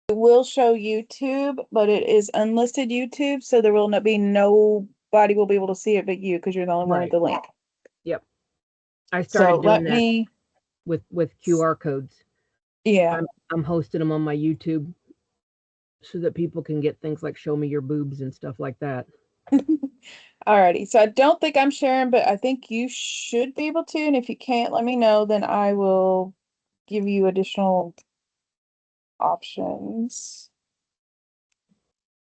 It will show YouTube, but it is unlisted YouTube, so there will not be nobody will be able to see it but you because you're the only one with Right. the link. Yep. I So started let doing that me, with QR codes. yeah. I'm hosting them on my YouTube so that people can get things like show me your boobs and stuff like that. Alrighty. So I don't think I'm sharing, but I think you should be able to. And if you can't, let me know, then I will give you additional options.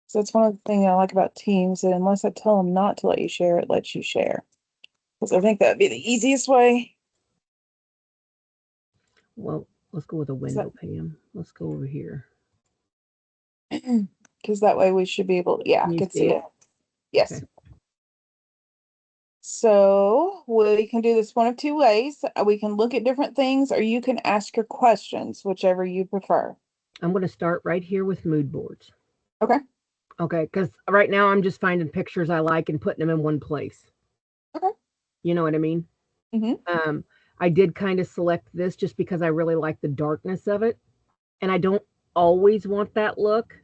So that's one of the things I like about Teams, that unless I tell them not to let you share, it lets you share. Because I think that'd be the easiest way. Well, let's go with a Is that, window, Pam. Let's go over here. because that way we should be able, yeah, Can I you can see see it? it. Yes. Okay. So we can do this one of two ways. We can look at different things, or you can ask your questions, whichever you prefer. I'm going to start right here with mood boards. Okay. Okay, because right now I'm just finding pictures I like and putting them in one place. Okay. You know what I mean? Mm-hmm. Um, I did kind of select this just because I really like the darkness of it, and I don't always want that look,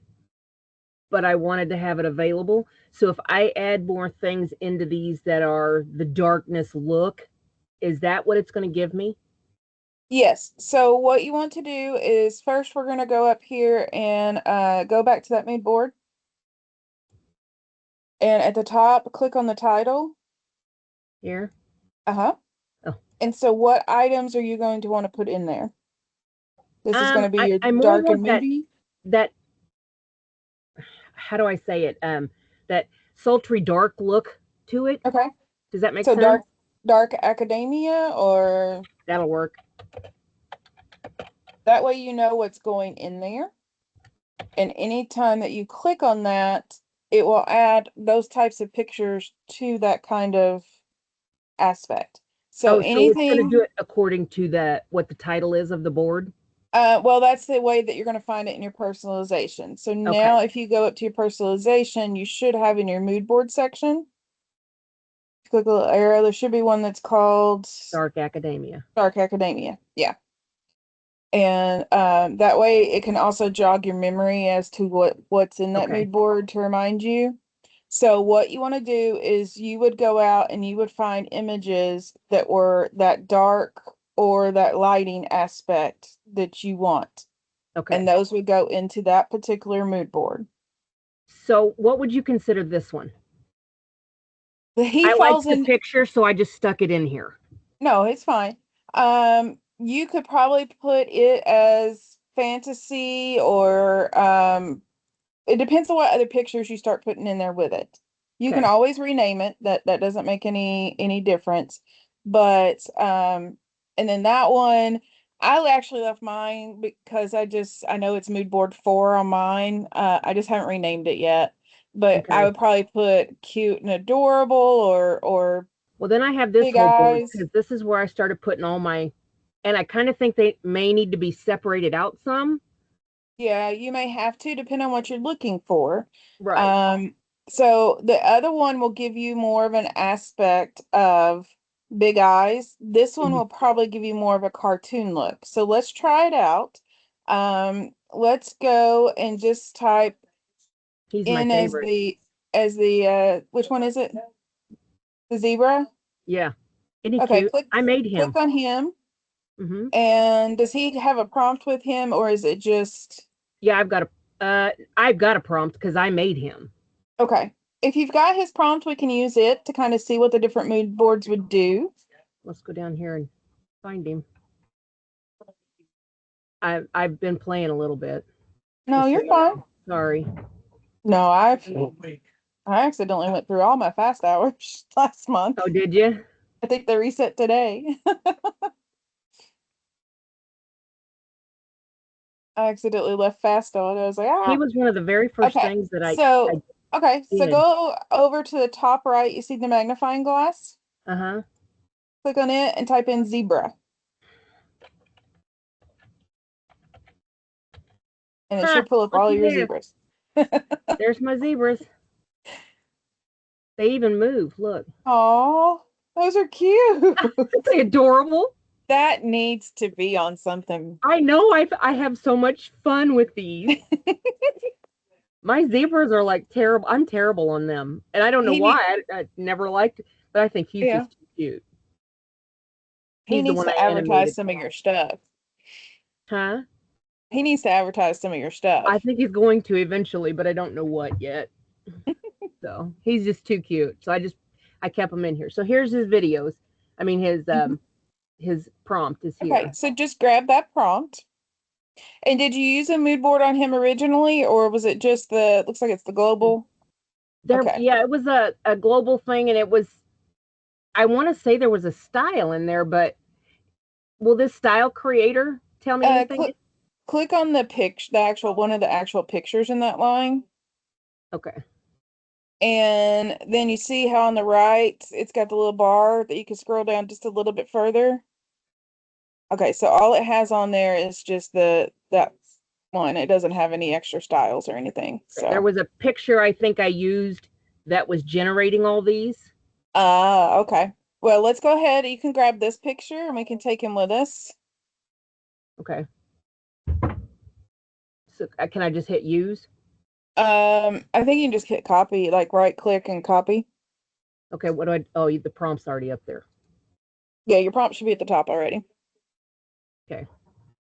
but I wanted to have it available. So if I add more things into these that are the darkness look, is that what it's going to give me? Yes. So what you want to do is first we're going to go up here and go back to that mood board. And at the top, click on the title. Here. Uh-huh. Oh. And so what items are you going to want to put in there? This is going to be your I more dark and want moody. that how do I say it? That sultry dark look to it. Okay. Does that make So sense? dark academia, or That'll work. that way you know what's going in there. And anytime that you click on that, it will add those types of pictures to that kind of aspect. So Oh, so it's going to do anything, it according to the what the title is of the board. well, that's the way that you're going to find it in your personalization. So Okay. now if you go up to your personalization, you should have in your mood board section, click a little arrow, there should be one that's called Dark academia. Dark Academia. Yeah. And that way it can also jog your memory as to what's in that Okay. mood board to remind you. So what you want to do is you would go out and you would find images that were that dark or that lighting aspect that you want. And Okay. those would go into that particular mood board. So what would you consider this one? He I liked falls the in, picture, so I just stuck it in here. no, it's fine. You could probably put it as fantasy, or it depends on what other pictures you start putting in there with it. You can Okay. always rename it. That doesn't make any difference. But and then that one, I actually left mine because I know it's mood board 4 on mine. I just haven't renamed it yet. But I Okay. would probably put cute and adorable, or Well, then I have this big whole board eyes. because this is where I started putting all my, and I kind of think they may need to be separated out some. Yeah, you may have to, depend on what you're looking for. Right. Um, so the other one will give you more of an aspect of big eyes. This one Mhm. will probably give you more of a cartoon look. So let's try it out. Let's go and just type He's my in favorite. as the which one is it? The zebra? Yeah. Isn't he Okay, cute? I made click him. on him. Hmm. And does he have a prompt with him, or is it just Yeah, I've got a prompt because I made him. okay? If you've got his prompt, we can use it to kind of see what the different mood boards would do. Let's go down here and find him. I've been playing a little bit, No, just so you're you fine. know. Sorry. No, I accidentally went through all my fast hours last month. Oh, did you? I think they reset today. I accidentally left fast on. I was like, He ah, was one of the very first okay. things that I So, okay, so did. go over to the top right. You see the magnifying glass? Uh huh. Click on it and type in zebra, and it Ha! should pull up all Looky your there. zebras. There's my zebras. They even move. Look. Oh, those are cute. Aren't they adorable? That needs to be on something. I know I have so much fun with these. My zebras are like terrible. I'm terrible on them. And I don't know He need, why. I never liked it, but I think he's yeah, just too cute. he He's the needs one to I advertise animated. some of your stuff. Huh? He needs to advertise some of your stuff. I think he's going to eventually, but I don't know what yet. So he's just too cute. So I kept him in here. So here's his videos. I mean Mhm. his prompt is Okay, here. so just grab that prompt. And did you use a mood board on him originally, or was it just the, looks like it's the global? There, Okay. yeah, it was a global thing, and it was, I want to say there was a style in there, but will this style creator tell me anything? Click on the picture, the actual one of the actual pictures in that line. Okay. And then you see how on the right it's got the little bar that you can scroll down just a little bit further. Okay, so all it has on there is just that one. It doesn't have any extra styles or anything. There So, was a picture I think I used that was generating all these. okay. Well, let's go ahead. You can grab this picture and we can take him with us. Okay. So can I just hit use? I think you can just hit copy, like right click and copy. Okay, what do I, oh, the prompt's already up there. Yeah, your prompt should be at the top already. Okay.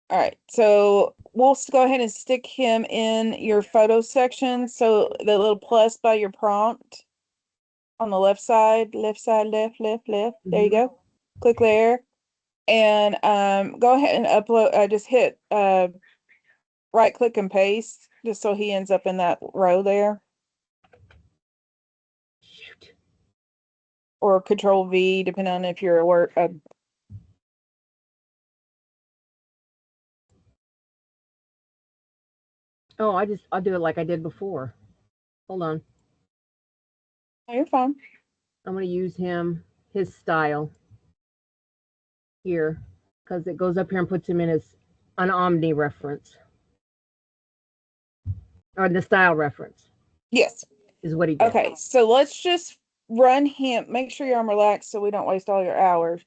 All right, so we'll go ahead and stick him in your photo section. So the little plus by your prompt on the left side, left, left. There you Mm-hmm. go. Click there and go ahead and upload. Just hit right click and paste just so he ends up in that row there, Shoot. or Control V depending on if you're a work. Oh, I'll do it like I did before. Hold on. Oh, you're fine. I'm going to use his style here because it goes up here and puts him in as an Omni reference or the style reference Yes. is what he did. Okay, so let's just run him. Make sure you're on relaxed so we don't waste all your hours.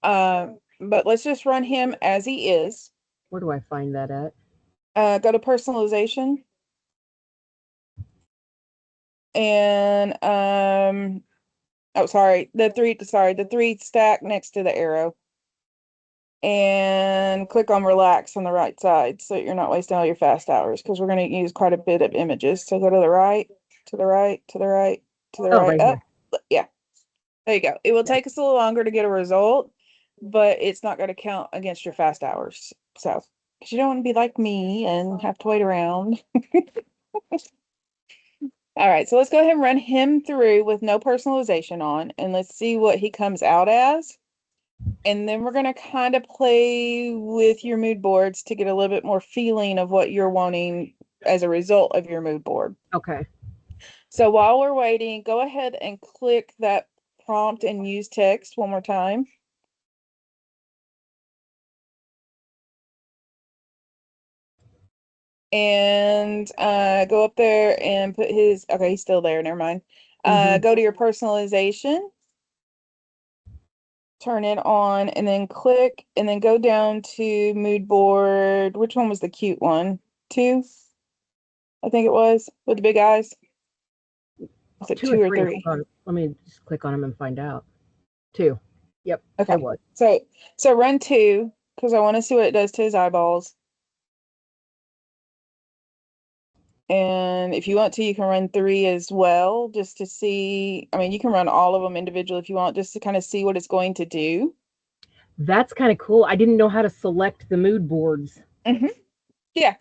But let's just run him as he is. Where do I find that at? Go to personalization and oh sorry, the three stack next to the arrow. And click on relax on the right side so you're not wasting all your fast hours because we're going to use quite a bit of images. So go to the right, to the right, to the right, to the Oh, right, right up. here. Yeah, there you go. It will Okay. take us a little longer to get a result, but it's not going to count against your fast hours. So, because you don't want to be like me and have to wait around. All right, so let's go ahead and run him through with no personalization on, and let's see what he comes out as. And then we're going to kind of play with your mood boards to get a little bit more feeling of what you're wanting as a result of your mood board. Okay. So while we're waiting, go ahead and click that prompt and use text one more time. And go up there and put his, okay, he's still there, never mind. Mm-hmm. Go to your personalization, turn it on, and then click, and then go down to mood board. Which one was the cute one? Two, I think it was, with the big eyes. Was it Two or two or three. three? Hold on. Let me just click on him and find out. Two. Yep, it Okay. was. So run two because I want to see what it does to his eyeballs. And if you want to, you can run three as well, just to see. I mean, you can run all of them individually if you want, just to kind of see what it's going to do. That's kind of cool. I didn't know how to select the mood boards. Hmm. Yeah.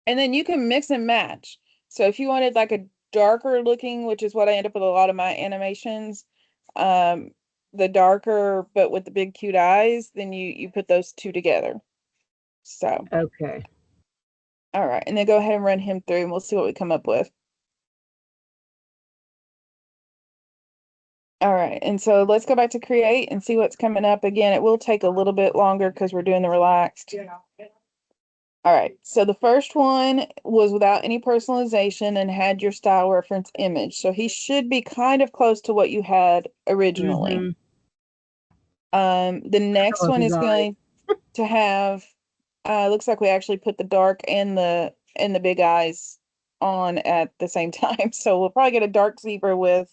And then you can mix and match. So if you wanted like a darker looking, which is what I end up with a lot of my animations, um, the darker but with the big cute eyes, then you put those two together. So, Okay. all right, and then go ahead and run him through and we'll see what we come up with. All right, and so let's go back to create and see what's coming up. Again, it will take a little bit longer because we're doing the relaxed. All right, so the first one was without any personalization and had your style reference image. So he should be kind of close to what you had originally. Mm-hmm. The next love one his is eyes. going to have, looks like we actually put the dark and the big eyes on at the same time. So we'll probably get a dark zebra with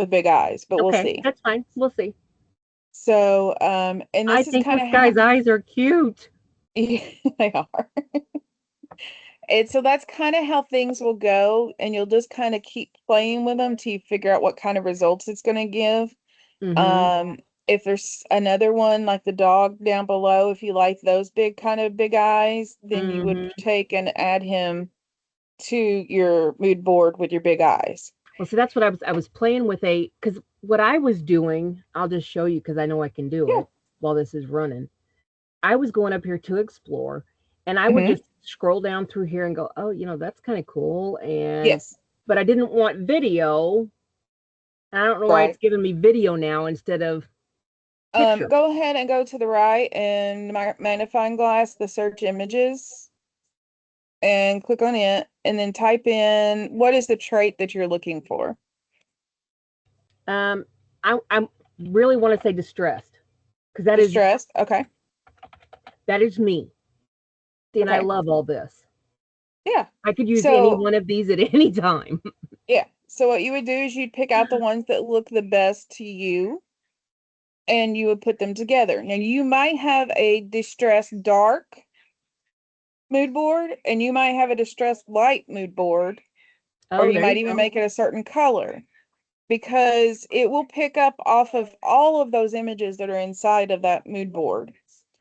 big eyes, but we'll Okay, see. that's fine. We'll see. So, and I this is think kind this of guy's how eyes are cute. they are. And so that's kind of how things will go, and you'll just kind of keep playing with them till you figure out what kind of results it's going to give. Mm-hmm. Um, if there's another one like the dog down below, if you like those big eyes, then you would Mm-hmm. take and add him to your mood board with your big eyes. Well, see, that's what I was playing with because what I was doing, I'll just show you because I know I can do Yeah. it while this is running. I was going up here to explore, and I would Hmm. just scroll down through here and go, oh, that's kind of cool. Yes. But I didn't want video. I don't know why it's Right. giving me video now instead of picture. Go ahead and go to the right and magnifying glass, the search images, and click on it, and then type in what is the trait that you're looking for. Um, I really want to say distressed because Distressed. Okay. that is me, and I Okay. love all this. Yeah. I could use any So one of these at any time. yeah. So what you would do is you'd pick out the ones that look the best to you and you would put them together. Now you might have a distressed dark mood board and you might have a distressed light mood board, or Oh, you there might you even go. make it a certain color because it will pick up off of all of those images that are inside of that mood board.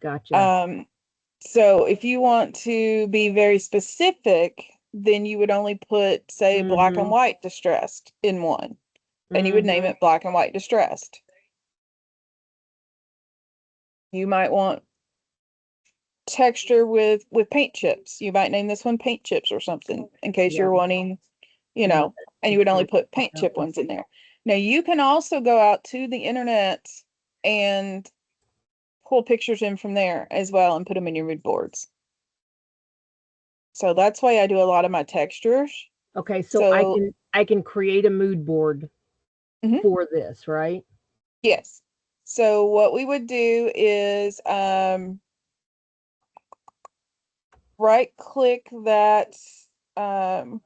Gotcha. Um, so if you want to be very specific, then you would only put, say, black and Mm-hmm. white distressed in one, and you would name Mm-hmm. it black and white distressed. You might want texture with paint chips. You might name this one paint chips or something in case Yeah. you're wanting, you No, know, and you would that's only really put paint cool. chip ones in there. Now you can also go out to the internet and pull pictures in from there as well and put them in your mood boards. So that's why I do a lot of my textures. Okay, so I So can I can create a mood board mhm, for this, right? yes. So what we would do is right click that um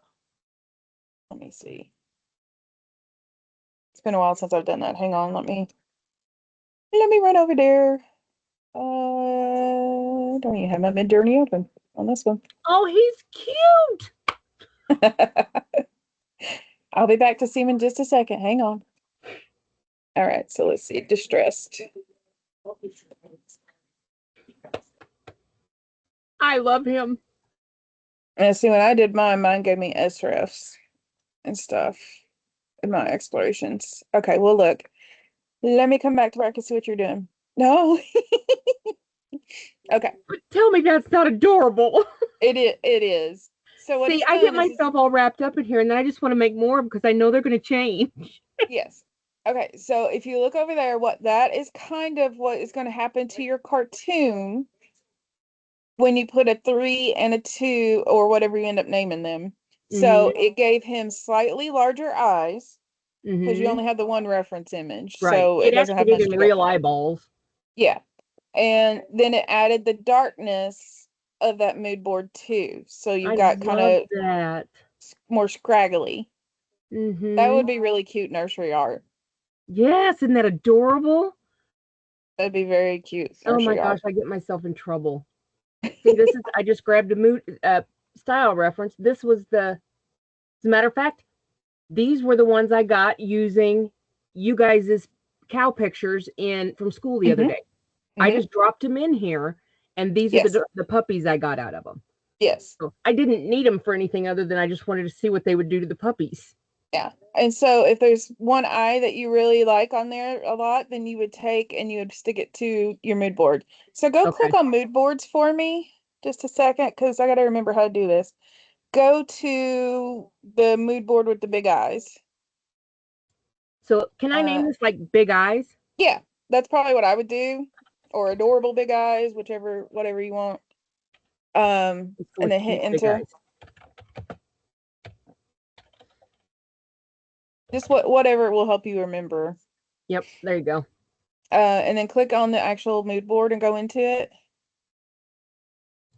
let me see. It's been a while since I've done that. Hang on, let me run over there. Don't even have my Midjourney open on this one. Oh, he's cute. I'll be back to see him in just a second. Hang on. All right, so let's see. Distressed. I love him. And see, when I did mine gave me SRFs and stuff in my explorations. Okay, well, look. Let me come back to where I can see what you're doing. No. Okay. But tell me that's not adorable. It is. So what See, it's I get done is it's myself all wrapped up in here, and then I just want to make more because I know they're going to change. yes. Okay, so if you look over there, what that is kind of what is going to happen to your cartoon when you put a 3 and a 2 or whatever you end up naming them. So Mm-hmm. it gave him slightly larger eyes because you Mm-hmm. only have the one reference image, Right. so it It doesn't actually have gave much him to go real from. eyeballs. Yeah. And then it added the darkness of that mood board too. So you've I got kind love of that. more scraggly. That Mm-hmm. would be really cute nursery art. Yes, isn't that adorable? That'd be very cute Oh my nursery gosh, art. I get myself in trouble. See, this is I just grabbed a mood style reference. This was as a matter of fact, these were the ones I got using you guys' cow pictures in from school the other Hmm. day. I Hmm. just dropped them in here, and these are Yes. the puppies I got out of them. Yes. So I didn't need them for anything other than I just wanted to see what they would do to the puppies. Yeah. And so if there's one eye that you really like on there a lot, then you would take and you would stick it to your mood board. So go click Okay. on mood boards for me just a second because I got to remember how to do this. Go to the mood board with the big eyes. So can I Uh, name this like Big Eyes? yeah, that's probably what I would do, or adorable big eyes, whichever, whatever you want. Let's go And with then hit cute Big enter. Eyes. Just whatever will help you remember. Yep, there you go. and then click on the actual mood board and go into it.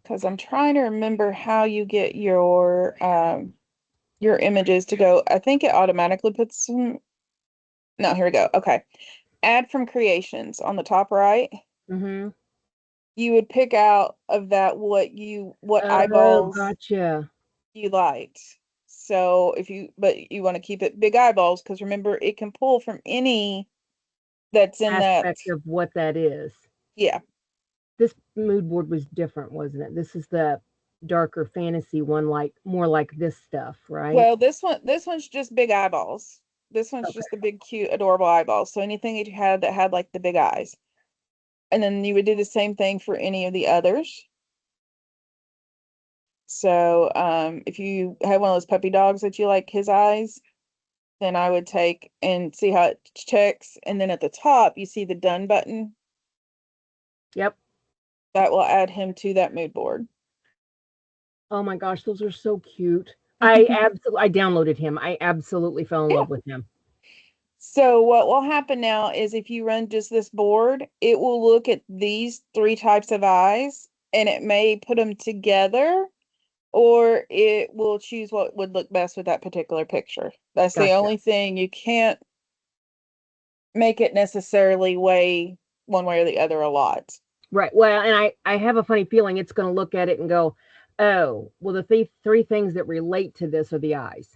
Because I'm trying to remember how you get your images to go. I think it automatically puts some. No, here we go. Okay. Add from creations on the top right. Mm-hmm. You would pick out of that what Oh, eyeballs gotcha. you liked. So but you want to keep it big eyeballs because remember it can pull from any that's in that. Aspect of what that is. Yeah. This mood board was different, wasn't it? This is the darker fantasy one, like more like this stuff, right? Well, this one's just big eyeballs. This one's Okay. just the big cute adorable eyeballs. So anything that you had that had like the big eyes. And then you would do the same thing for any of the others. So if you have one of those puppy dogs that you like his eyes, then I would take and see how it checks. And then at the top, you see the done button. Yep. That will add him to that mood board. Oh my gosh, those are so cute. I downloaded him. I absolutely fell in Yeah. love with him. So what will happen now is if you run just this board, it will look at these three types of eyes and it may put them together or it will choose what would look best with that particular picture. That's the Gotcha. only thing. You can't make it necessarily weigh one way or the other a lot. Right. Well, and I have a funny feeling it's going to look at it and go, "Oh, well, the three things that relate to this are the eyes."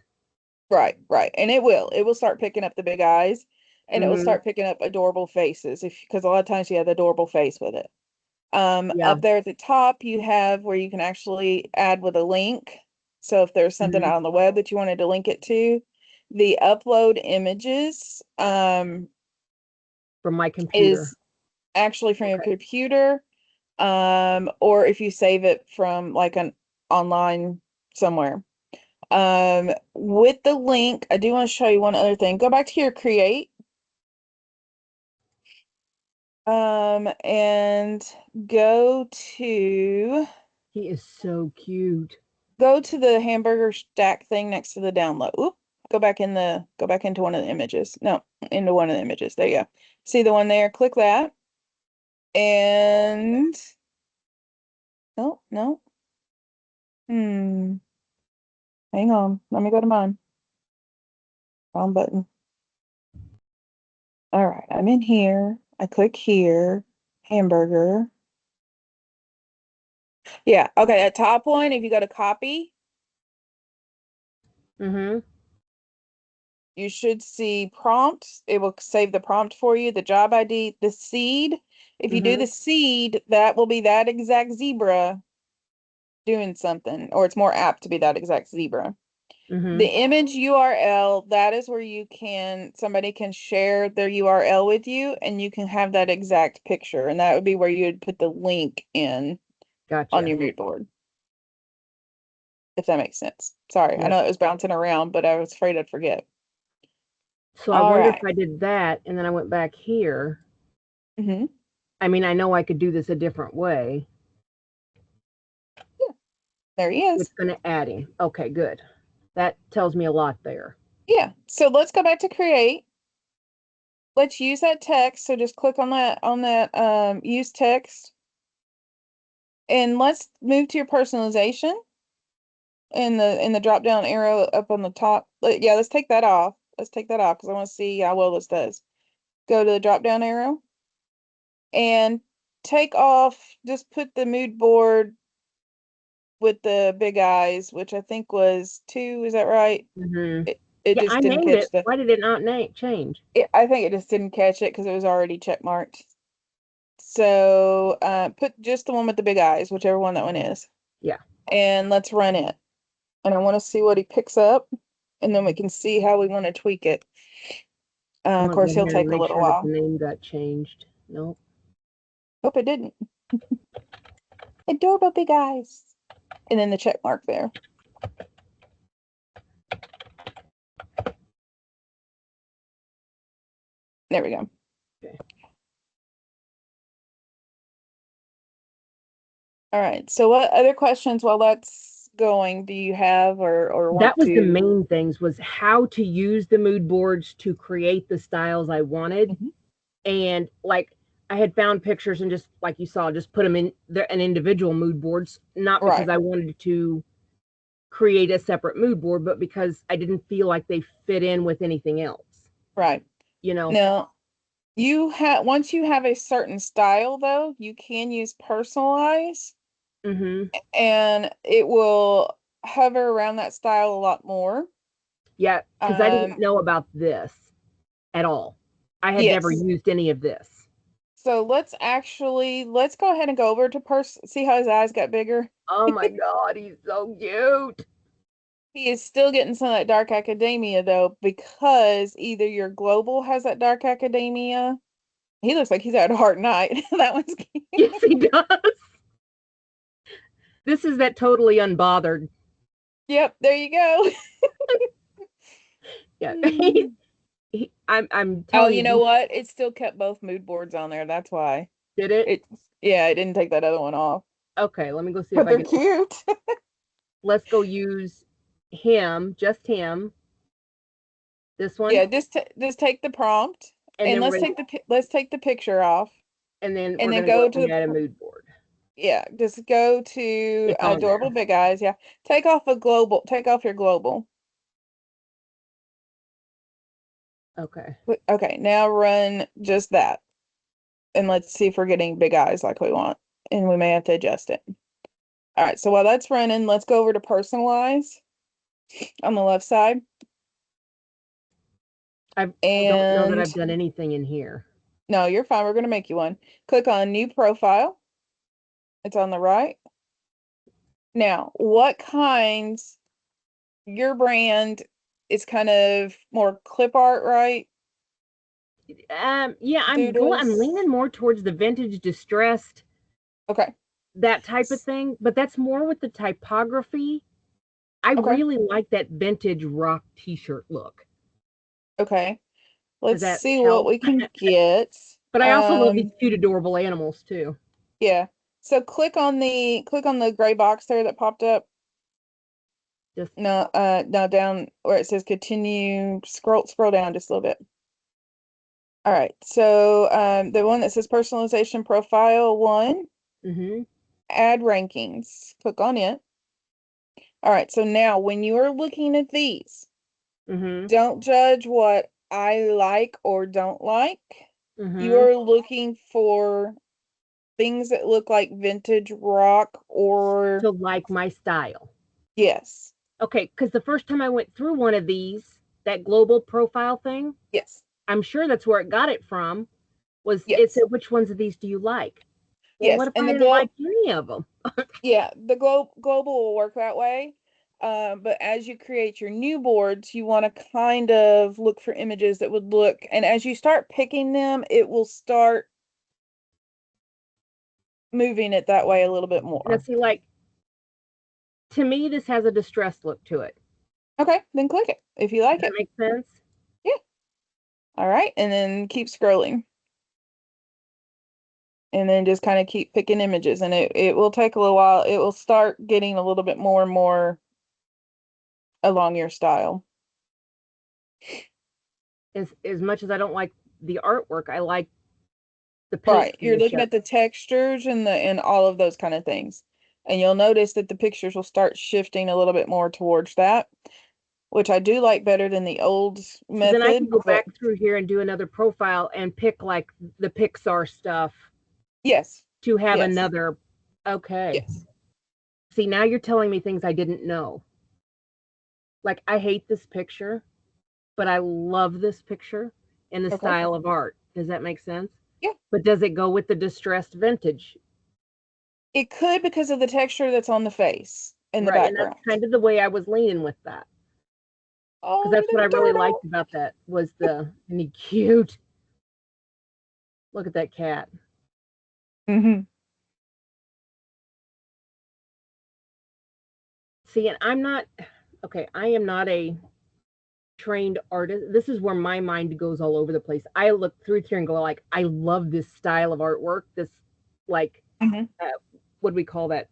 Right, right. And it will start picking up the big eyes and it will Hmm. start picking up adorable faces if because a lot of times you have the adorable face with it. Yeah. Up there at the top, you have where you can actually add with a link. So if there's something Hmm. out on the web that you wanted to link it to, the upload images From my computer. is actually from your Okay. computer, or if you save it from like an online somewhere. With the link, I do want to show you one other thing. Go back to your create, and go to He is so cute. go to the hamburger stack thing next to the download. Oop, go back into one of the images. No, into one of the images. There you go. See the one there? Click that. And no, no. Hmm. Hang on. Let me go to mine. Wrong button. All right. I'm in here. I click here. Hamburger. Yeah. Okay. That top one, if you go to copy, Hmm. you should see prompts. It will save the prompt for you, the job ID, the seed. If you do Hmm. the seed, that will be that exact zebra doing something, or it's more apt to be that exact zebra. The Hmm. image URL, that is where somebody can share their URL with you and you can have that exact picture. And that would be where you would put the link in on Gotcha. your mood board, if that makes sense. Sorry, I Yep. know it was bouncing around, but I was afraid I'd forget. So I All wonder if right. I did that and then I went back here. Mm-hmm. I mean, I know I could do this a different way. Yeah, there he is. It's going to add him. Okay, good. That tells me a lot there. Yeah. So let's go back to create. Let's use that text. So just click on that use text and let's move to your personalization in the drop down arrow up on the top. Yeah, let's take that off. Let's take that off because I want to see how well this does. Go to the drop down arrow and take off, just put the mood board with the big eyes, which I think was two. Is that right? Hmm. It Yeah, just I didn't named catch it. Why did it not change? I think it just didn't catch it because it was already check marked. So put just the one with the big eyes, whichever one that one is, Yeah. and let's run it. And I want to see what he picks up, and then we can see how we want to tweak it. I'm Of going to go course, he'll ahead and take a make little sure that the while. name got changed. Nope. Hope it didn't. Adorable big eyes. And then the check mark there. There we go. Okay. All right. So what other questions while that's going do you have or That want was the to? main things, was how to use the mood boards to create the styles I wanted. Mhm. And like I had found pictures and just like you saw, just put them in there, an individual mood boards, not because Right, I wanted to create a separate mood board, but because I didn't feel like they fit in with anything else, right. you know. Now, once you have a certain style though, you can use personalize Mm-hmm. and it will hover around that style a lot more. Yeah, because I didn't Um, know about this at all. I had never yes. used any of this. So let's go ahead and go over to see how his eyes got bigger. Oh my God, he's so cute. He is still getting some of that dark academia though, because either your global has that dark academia. He looks like he's had a hard night. That one's cute. Yes, he does. This is that totally unbothered. Yep, there you go. Yeah, Mm. I'm Oh, telling you you, know what? It still kept both mood boards on there. That's why. did it? It yeah, it didn't take that other one off. Okay, let me go see if But I they're can. cute. Let's go use him, just him. This one, Yeah, just take the prompt and and then we're gonna, let's take the picture off and then and we're then gonna go go up to and the add a mood board. yeah, just go to Click on adorable there. big eyes. Yeah. Take off your global. Okay. Okay, now run just that. And let's see if we're getting big eyes like we want. And we may have to adjust it. All right, so while that's running, let's go over to personalize on the left side. I don't know that And I've done anything in here. no, you're fine. We're going to make you one. Click on new profile. It's on the right. Now, what kinds your brand is kind of more clip art, right? Yeah, I'm Doodles. leaning more towards the vintage distressed, Okay. that type of thing, but that's more with the typography. I Okay. really like that vintage rock t-shirt look. Okay. Does Let's that see what help? we can get. But I also love these Um, cute, adorable animals too. yeah. So click on the gray box there that popped up. Just No, no, down where it says continue. Scroll down just a little bit. All right. So the one that says personalization profile one, mm-hmm, add rankings. Click on it. All right. So now when you are looking at these, mm-hmm, don't judge what I like or don't like. You mm-hmm. are looking for things that look like vintage rock or To like my style. yes. Okay, because the first time I went through one of these, that global profile thing, Yes. I'm sure that's where it got it from. Was it Yes. said, which ones of these do you like? Well, what Yes. if And I the didn't glow like any of them? yeah, the global will work that way. But as you create your new boards, you want to kind of look for images that would look, and as you start picking them, it will start moving it that way a little bit Now, more. see, like to me, this has a distressed look to it. Okay, then click it if you Does like that it. make sense? Yeah. All right, and then keep scrolling. And then just kind of keep picking images, and it will take a little while. It will start getting a little bit more and more along your style. As much as I don't like the artwork, I like the paint Right. You're finish looking of at the textures and all of those kind of things. And you'll notice that the pictures will start shifting a little bit more towards that, which I do like better than the old so then I method, can go but back through here and do another profile and pick like the Pixar stuff yes. to have Yes. another. Okay. Yes. See, now you're telling me things I didn't know. Like, I hate this picture, but I love this picture in the Okay. style of art. Does that make sense? Yeah. But does it go with the distressed vintage? It could because of the texture that's on the face in the Right. And that's background. kind of the way I was leaning with that. Because Oh, that's look what at I the really liked turtle. about that was the and he cute. Look at that cat. Hmm. See, and I'm not okay, I am not a trained artist. This is where my mind goes all over the place. I look through here and go like, I love this style of artwork. This like Hmm. uh, what do we call that?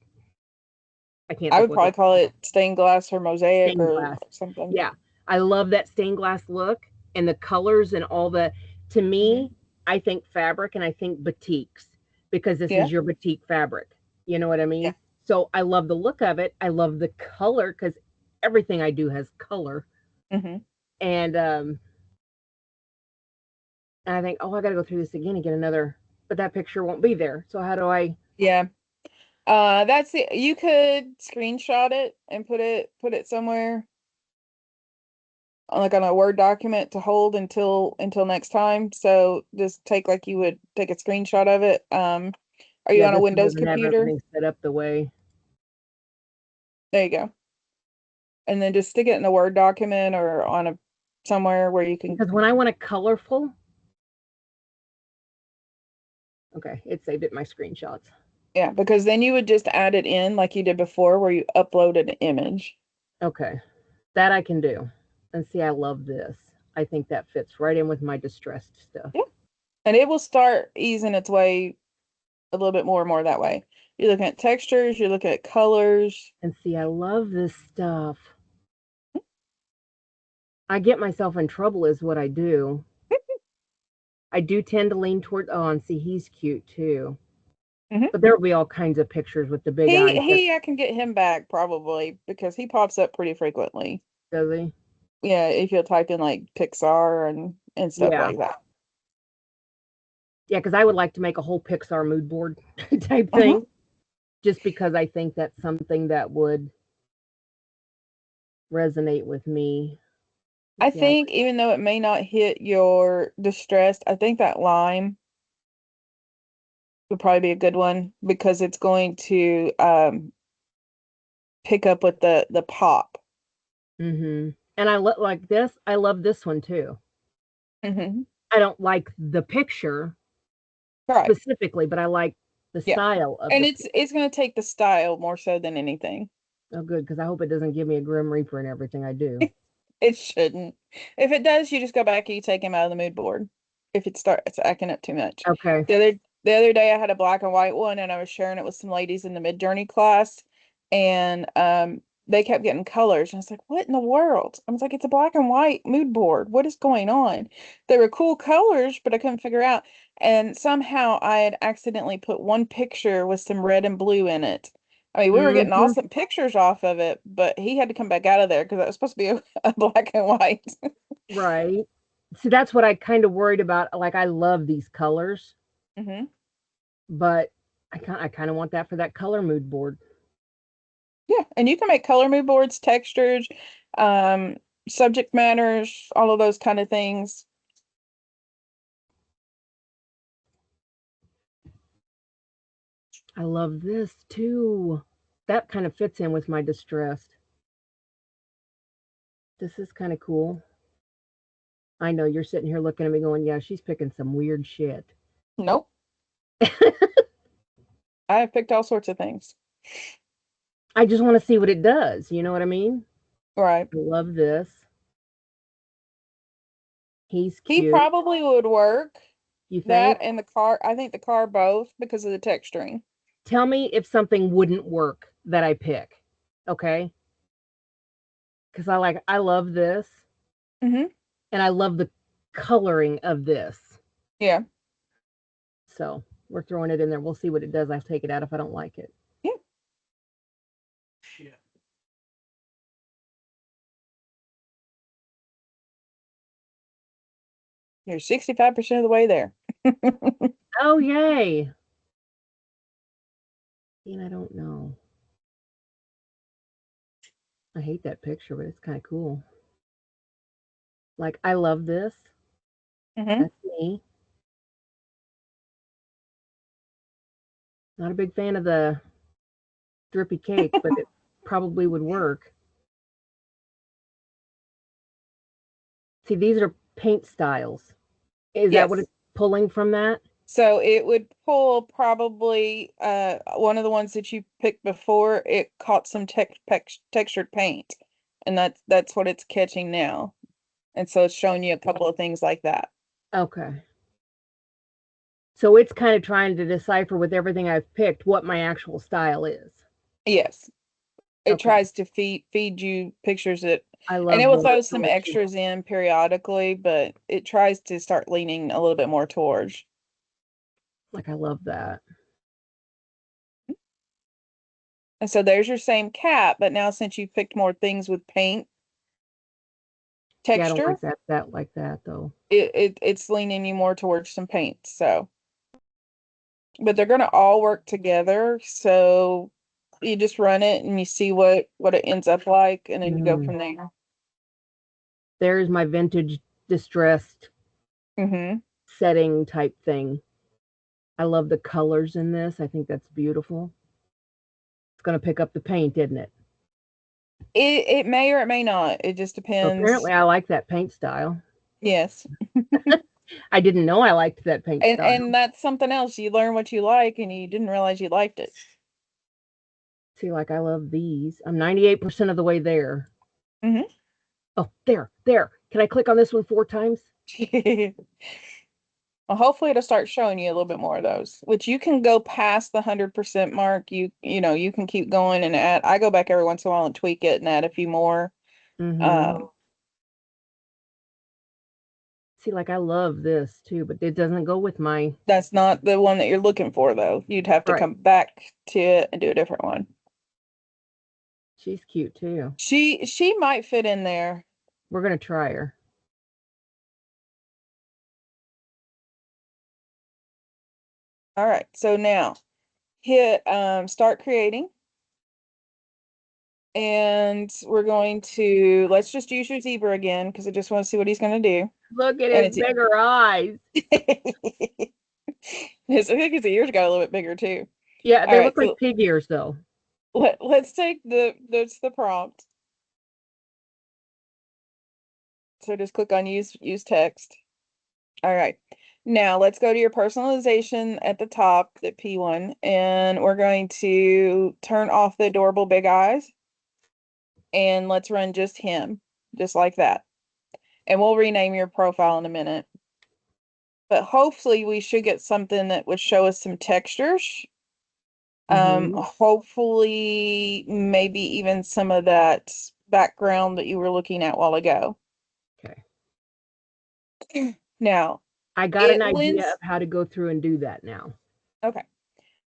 I can't I think would what they probably call call it stained glass or mosaic stained or glass. something. Yeah, I love that stained glass look and the colors and all the. To Hmm. me, I think fabric and I think batiks because this Yeah. is your batik fabric. You know what I Yeah. mean? So I love the look of it. I love the color because everything I do has color. Hmm. And I think, oh, I got to go through this again and get another, but that picture won't be there. So how do I? Yeah. That's it. You could screenshot it and put it somewhere like on a Word document to hold until next time. So just take like you would take a screenshot of it. Are you Yeah, on a this one Windows doesn't have computer? everything set up the way. There you go. And then just stick it in a Word document or on a somewhere where you can. Because when I want a colorful, okay, it saved it in my screenshots. Yeah, because then you would just add it in like you did before where you uploaded an image. Okay, that I can do. And see, I love this. I think that fits right in with my distressed stuff. Yeah. And it will start easing its way a little bit more and more that way. You're looking at textures, you're looking at colors. And see, I love this stuff. I get myself in trouble, is what I do. I do tend to lean toward, oh, and see, he's cute too. Hmm. But there will be all kinds of pictures with the big He eyes. That he I can get him back probably because he pops up pretty frequently. does he? Yeah, if you'll type in like Pixar and stuff Yeah. like that. Yeah, because I would like to make a whole Pixar mood board type Uh-huh. thing, just because I think that's something that would resonate with me. I Yeah, think even though it may not hit your distressed, I think that lime would probably be a good one because it's going to pick up with the pop. mm-hmm. And I like this. I love this one too. Hmm. I don't like the picture Right. specifically, but I like the Yeah. style of And the it's going to take the style more so than anything. Oh, good, because I hope it doesn't give me a Grim Reaper in everything I do. It shouldn't. If it does, you just go back and you take him out of the mood board. If it starts acting up too much. Okay. The other day I had a black and white one and I was sharing it with some ladies in the Midjourney class and they kept getting colors and I was like, what in the world? I was like, it's a black and white mood board. What is going on? They were cool colors, but I couldn't figure out. And somehow I had accidentally put one picture with some red and blue in it. I mean, we were getting Hmm. awesome pictures off of it, but he had to come back out of there because that was supposed to be a black and white. Right. See, that's what I kind of worried about. Like, I love these colors, Hmm. but I kind of want that for that color mood board. Yeah, and you can make color mood boards, textures, um, subject matters, all of those kind of things. I love this too. That kind of fits in with my distressed. This is kind of cool. I know you're sitting here looking at me going, yeah, she's picking some weird shit. Nope, I have picked all sorts of things. I just want to see what it does. You know what I mean? Right. I love this. He's He cute. probably would work You that think? and the car. I think the car both because of the texturing. Tell me if something wouldn't work that I pick. Okay? Because I love this Hmm. and I love the coloring of this. Yeah. So we're throwing it in there. We'll see what it does. I'll take it out if I don't like it. Yeah. You're 65% of the way there. Oh, yay. And I don't know. I hate that picture, but it's kind of cool. Like, I love this. Hmm. That's me. Not a big fan of the drippy cake, but it probably would work. See, these are paint styles. Is that what Yes. it's pulling from that? So it would pull probably one of the ones that you picked before. It caught some textured paint, and that's what it's catching now. And so it's showing you a couple of things like that. Okay. So it's kind of trying to decipher with everything I've picked what my actual style is. Yes, it Okay. tries to feed you pictures that I And it love will the throw some selection. extras in periodically, but it tries to start leaning a little bit more towards. Like I love that. And so there's your same cat, but now since you've picked more things with paint Yeah, I don't like texture, that like that though. it's leaning you more towards some paint. So, but they're gonna all work together. So you just run it and you see what it ends up like, and then you go Mm. from there. There's my vintage distressed Mm-hmm. setting type thing. I love the colors in this. I think that's beautiful. It's going to pick up the paint, isn't it? It may or it may not. It just So depends. apparently I like that paint style. Yes. I didn't know I liked that paint style. And that's something else. You learn what you like and you didn't realize you liked it. See, like I love these. I'm 98% of the way there. Mm-hmm. Oh, there. Can I click on this one 4 times? Well, hopefully it'll start showing you a little bit more of those, which you can go past the 100% mark. You can keep going and add. I go back every once in a while and tweak it and add a few more. Mm-hmm. Um, See, like I love this too, but it doesn't go with my that's not the one that you're looking for though. You'd have to right. come back to it and do a different one. She's cute too. She might fit in there. We're gonna try her. All right. So now hit start creating. And we're going to let's just use your zebra again because I just want to see what he's going to do. Look at And his it's bigger eyes. I think his ears got a little bit bigger too. Yeah, All they right, look like so pig ears though. let's take that's the prompt. So just click on use text. All right. Now let's go to your personalization at the top, the P1, and we're going to turn off the adorable big eyes and let's run just him, just like that. And we'll rename your profile in a minute. But hopefully we should get something that would show us some textures. Mm-hmm. Hopefully maybe even some of that background that you were looking at a while ago. Okay. Now, I got an it idea of lends, how to go through and do that now. okay,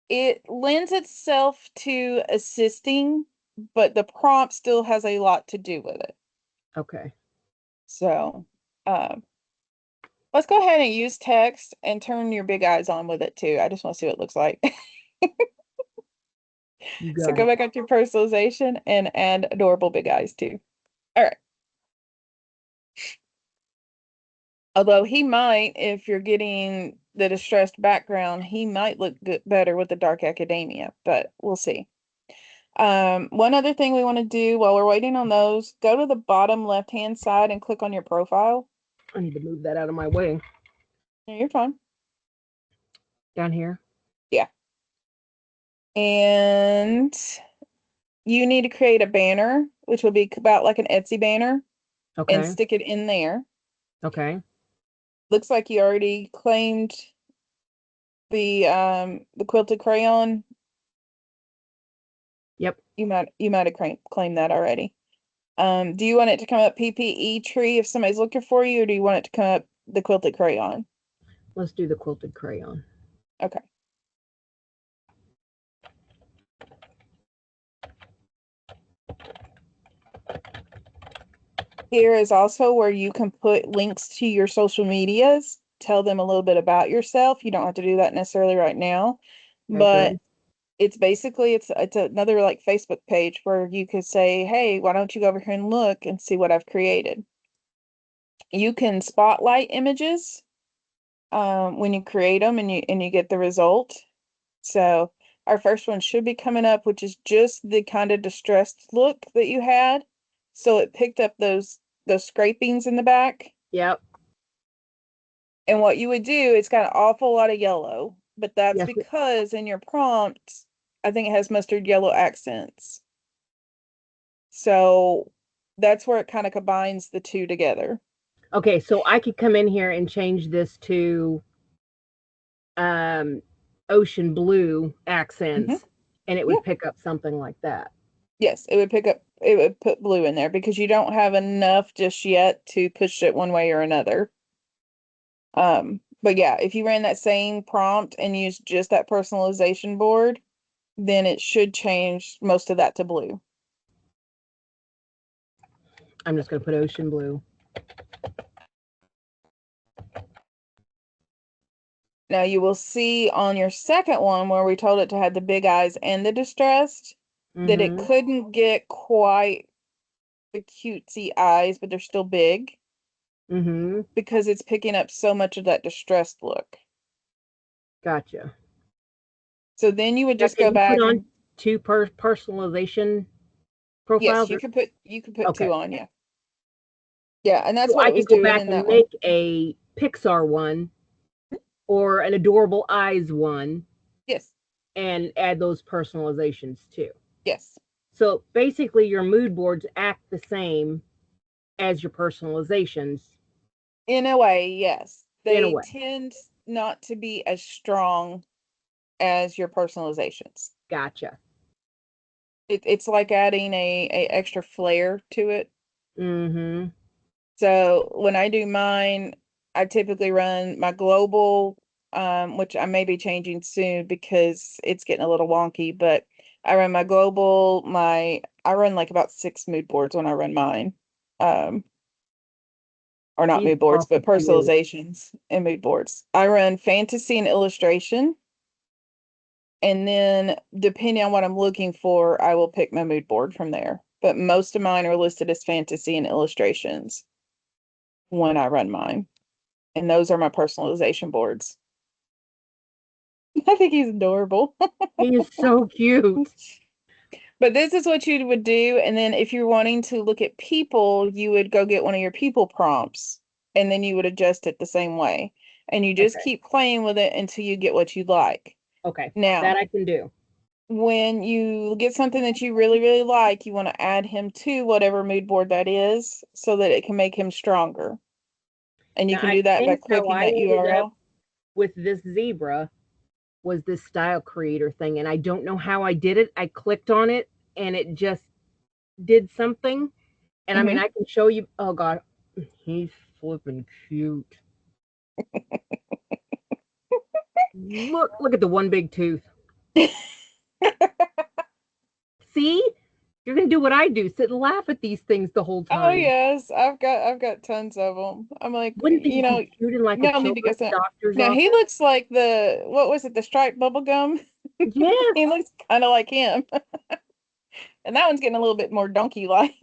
it lends itself to assisting, but the prompt still has a lot to do with it. Okay. So, um, let's go ahead and use text and turn your big eyes on with it too. I just want to see what it looks like. You So got go it. back up to personalization and add adorable big eyes too. All right. Although he might, if you're getting the distressed background, he might look good, better with the dark academia, but we'll see. One other thing we want to do while we're waiting on those, go to the bottom left-hand side and click on your profile. I need to move that out of my way. Yeah, you're fine. Down here. Yeah. And you need to create a banner, which will be about like an Etsy banner, and Okay. stick it in there. Okay. Looks like you already claimed the quilted crayon. Yep. You might have claimed that already. Do you want it to come up PPE tree if somebody's looking for you, or do you want it to come up the quilted crayon? Let's do the quilted crayon. Okay. Here is also where you can put links to your social medias, tell them a little bit about yourself. You don't have to do that necessarily right now, Okay, but good. it's basically it's another like Facebook page where you could say, "Hey, why don't you go over here and look and see what I've created?" You can spotlight images when you create them and you get the result. So our first one should be coming up, which is just the kind of distressed look that you had. So it picked up those scrapings in the back. Yep. And what you would do, it's got an awful lot of yellow, but that's Yes. because in your prompt, I think it has mustard yellow accents. So that's where it kind of combines the two together. Okay, so I could come in here and change this to um ocean blue Hmm. accents and it Yeah. would pick up something like that. Yes, it would put blue in there because you don't have enough just yet to push it one way or another. But yeah, if you ran that same prompt and used just that personalization board, then it should change most of that to blue. I'm just going to put ocean blue. Now you will see on your second one where we told it to have the big eyes and the distressed, that it Mm-hmm. couldn't get quite the cutesy eyes, but they're still big Mm-hmm. because it's picking up so much of that distressed look. Gotcha. So then you would Now, just can go you put back on and two personalization yes, profiles? Or, you could put okay. two on, yeah. Yeah, and that's So what I it could was go doing back in and that one. make a Pixar one or an adorable eyes one Yes, and add those personalizations too. yes. So basically, your mood boards act the same as your personalizations In a way, yes. in a They way. tend not to be as strong as your personalizations. Gotcha. It's like adding a extra flair to it. Mm-hmm. So when I do mine, I typically run my global, which I may be changing soon because it's getting a little wonky, but I run my global, I run like about 6 mood boards when I run mine. Um, or not These mood are boards, awful but cute. personalizations and mood boards. I run fantasy and illustration. And then depending on what I'm looking for, I will pick my mood board from there. But most of mine are listed as fantasy and illustrations when I run mine. And those are my personalization boards. I think he's adorable. He is so cute. But this is what you would do. And then if you're wanting to look at people, you would go get one of your people prompts and then you would adjust it the same way. And you just Okay. keep playing with it until you get what you like. Okay. That Now, I can do. when you get something that you really, really like, you want to add him to whatever mood board that is so that it can make him stronger. And you Now can I do that by think how clicking I that ended up URL. with this zebra was this style creator thing, and I don't know how I did it. I clicked on it and it just did something. And I mean, Hmm. I can show you. Oh God, he's flipping cute. Look at the one big tooth. See, you're gonna do what I do, sit and laugh at these things the whole Oh time. yes, I've got tons of them. I'm like, Wouldn't these be cute in like a y'all need to get children's some. doctor's Now he office? looks like the what was it, the striped bubble gum? Yes, He looks kind of like him. And that one's getting a little bit more donkey like.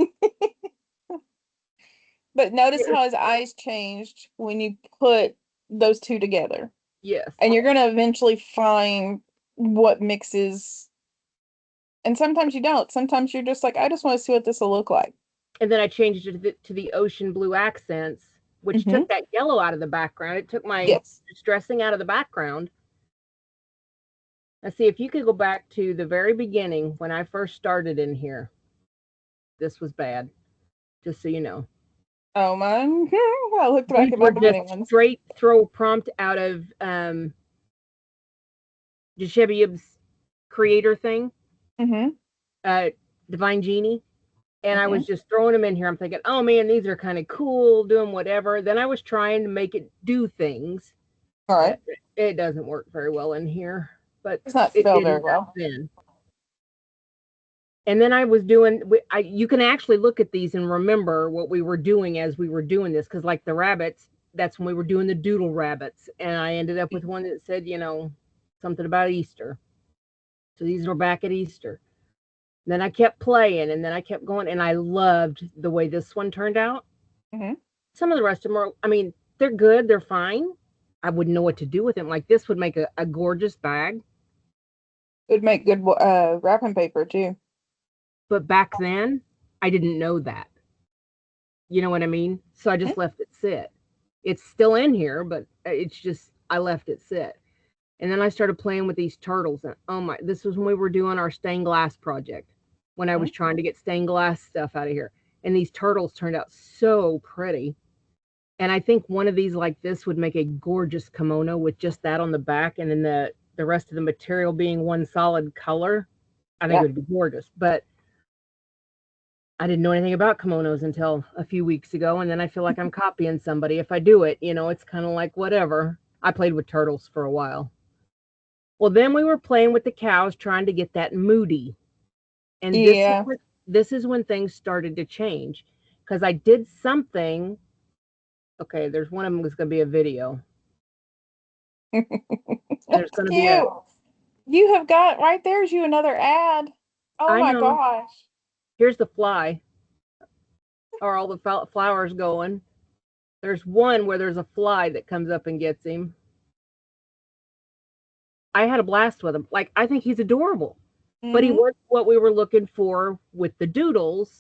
But notice yes, how his eyes changed when you put those two together. yes. And you're gonna eventually find what mixes. And sometimes you don't. Sometimes you're just like, I just want to see what this will look like. And then I changed it to the ocean blue accents, which Hmm. took that yellow out of the background. It took my Yes. distressing out of the background. Let's see if you could go back to the very beginning when I first started in here. This was bad, just so you know. Oh man. I looked back These at my were just beginning ones. straight throw prompt out of Jeshebib's creator thing, Hmm. uh, Divine Genie. And I Hmm. was just throwing them in here. I'm thinking, oh man, these are kind of cool, doing whatever. Then I was trying to make it do things. All right. It doesn't work very well in here, but It's not it spelled very didn't back well. then. And then I was doing, you can actually look at these and remember what we were doing as we were doing this. Cause like the rabbits, that's when we were doing the doodle rabbits. And I ended up with one that said, something about Easter. So these were back at Easter. Then I kept playing and then I kept going and I loved the way this one turned out. Hmm. Some of the rest of them are, I mean, they're good, they're fine. I wouldn't know what to do with them. Like this would make a gorgeous bag. It would make good wrapping paper too. But back then, I didn't know that. You know what I mean? So I Mhm. just left it sit. It's still in here, but it's just, I left it sit. And then I started playing with these turtles. And oh my, this was when we were doing our stained glass project, when I was Mhm. trying to get stained glass stuff out of here. And these turtles turned out so pretty. And I think one of these like this would make a gorgeous kimono with just that on the back and then the rest of the material being one solid color. I think it Yeah. would be gorgeous. But I didn't know anything about kimonos until a few weeks ago, and then I feel like I'm copying somebody if I do it. It's kind of like whatever. I played with turtles for a while. Well, then we were playing with the cows, trying to get that moody, and Yeah. this is when things started to change because I did something. Okay, there's one of them was going to be a video, and there's That's going to be a. cute. You have got right there's you another ad. Oh I my know. gosh. Here's the fly, or all the flowers going. There's one where there's a fly that comes up and gets him. I had a blast with him. Like, I think he's adorable. But he Mm-hmm. wasn't what we were looking for with the doodles.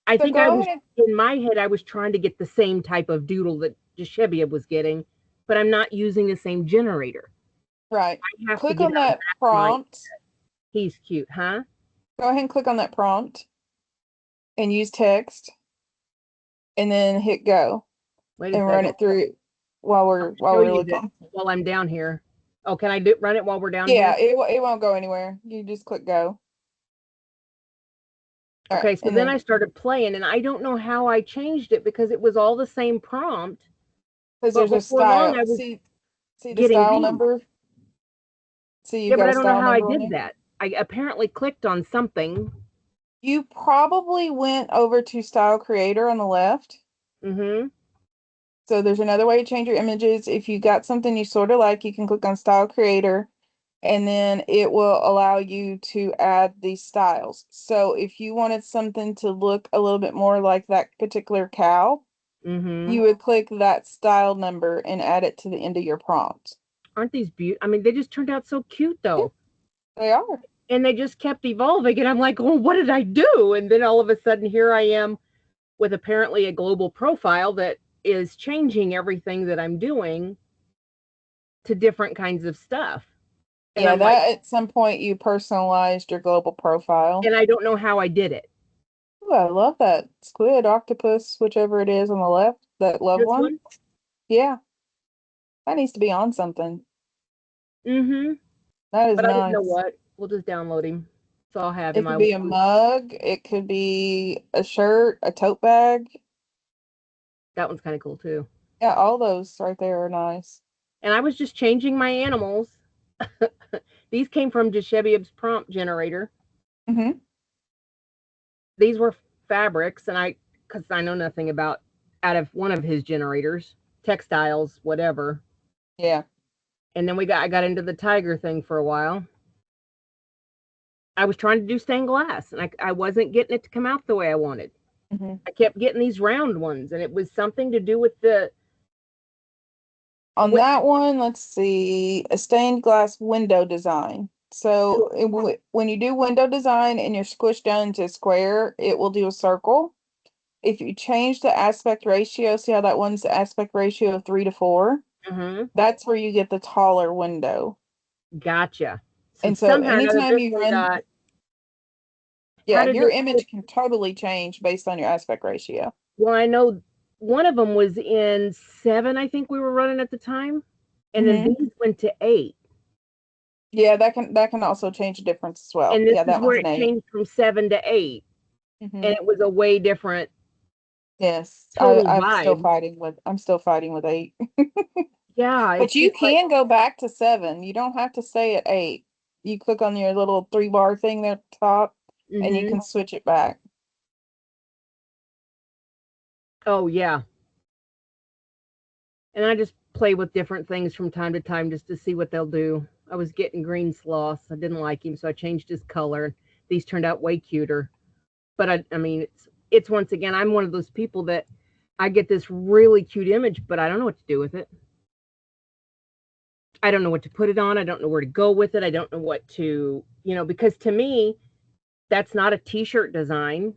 I So think I go was, ahead. in my head, I was trying to get the same type of doodle that Jeshebia was getting, but I'm not using the same generator. Right. I have to Click get on out of that that mind. prompt. He's cute, huh? Go ahead and click on that prompt and use text and then hit go Wait a and run second. it through while I'll while show we're you that looking. while I'm down here. Oh, can I run it while we're down Yeah, here? it won't go anywhere. You just click go. All right. Okay, so And then then I started playing, and I don't know how I changed it because it was all the same prompt. because But there's a before long, style. I was See the getting style these. number? See you've Yeah, but got I a don't know style how I number on did there. that. I apparently clicked on something. You probably went over to style creator on the left. Mm-hmm. So there's another way to change your images. If you got something you sort of like, you can click on style creator and then it will allow you to add these styles. So if you wanted something to look a little bit more like that particular cow, Mm-hmm. you would click that style number and add it to the end of your prompt. Aren't these beautiful? I mean, they just turned out so cute, Yeah, though. they are. And they just kept evolving. And I'm like, well, what did I do? And then all of a sudden, here I am with apparently a global profile that is changing everything that I'm doing to different kinds of stuff. And Yeah, I'm like, that at some point you personalized your global profile. and I don't know how I did it. Ooh, I love that. Squid, octopus, whichever it is on the left, that love This one. one? Yeah, that needs to be on something. Mm-hmm. That is But I didn't know nice. what. We'll just download him. So I'll have It him. could I be a won't. mug, it could be a shirt, a tote bag. That one's kind of cool too. Yeah, all those right there are nice. And I was just changing my animals. These came from Jeshebiab's prompt generator. Hmm. These were fabrics, and because I know nothing about out of one of his generators, textiles, whatever. Yeah. And then I got into the tiger thing for a while. I was trying to do stained glass, and I wasn't getting it to come out the way I wanted. Hmm. I kept getting these round ones, and it was something to do with the On with that one, let's see, a stained glass window design. So when you do window design and you're squished down into a square, it will do a circle. If you change the aspect ratio, see how that one's the aspect ratio of 3 to 4? uh-huh, That's where you get the taller window. gotcha. So And so somehow or another, anytime this you one run, got. How yeah, did your it? image can totally change based on your aspect ratio. Well, I know one of them was in 7. I think we were running at the time, and then Hmm. these went to 8. Yeah, that can also change the difference as well. And this Yeah, is that where one's an it 8. changed from 7 to 8, and Hmm. it was a way different Yes, total vibe. I'm still fighting with 8. Yeah, But it's you just like. can go back to 7. You don't have to stay at 8. You click on your little 3 bar thing there at the top and you Hmm. can switch it back. Oh yeah, and I just play with different things from time to time just to see what they'll do. I was getting green sloths. I didn't like him, so I changed his color. These turned out way cuter. But I mean, it's once again, I'm one of those people that I get this really cute image, but I don't know what to do with it. I don't know what to put it on. I don't know where to go with it. I don't know what to, because to me, that's not a t-shirt design.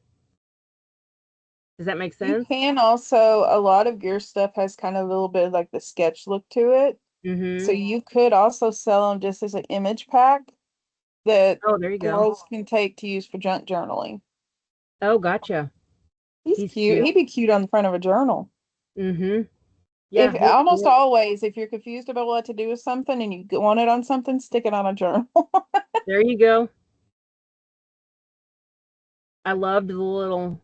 Does that make You sense? can also, a lot of your stuff has kind of a little bit of like the sketch look to it. So Mm-hmm. you could also sell them just as an image pack that Oh, there you go. girls can take to use for junk journaling. Oh, gotcha. He's He's cute. cute. He'd be cute on the front of a journal. Mm-hmm. If Yeah, he's almost cute. always, if you're confused about what to do with something and you want it on something, stick it on a journal. There you go. I loved the little.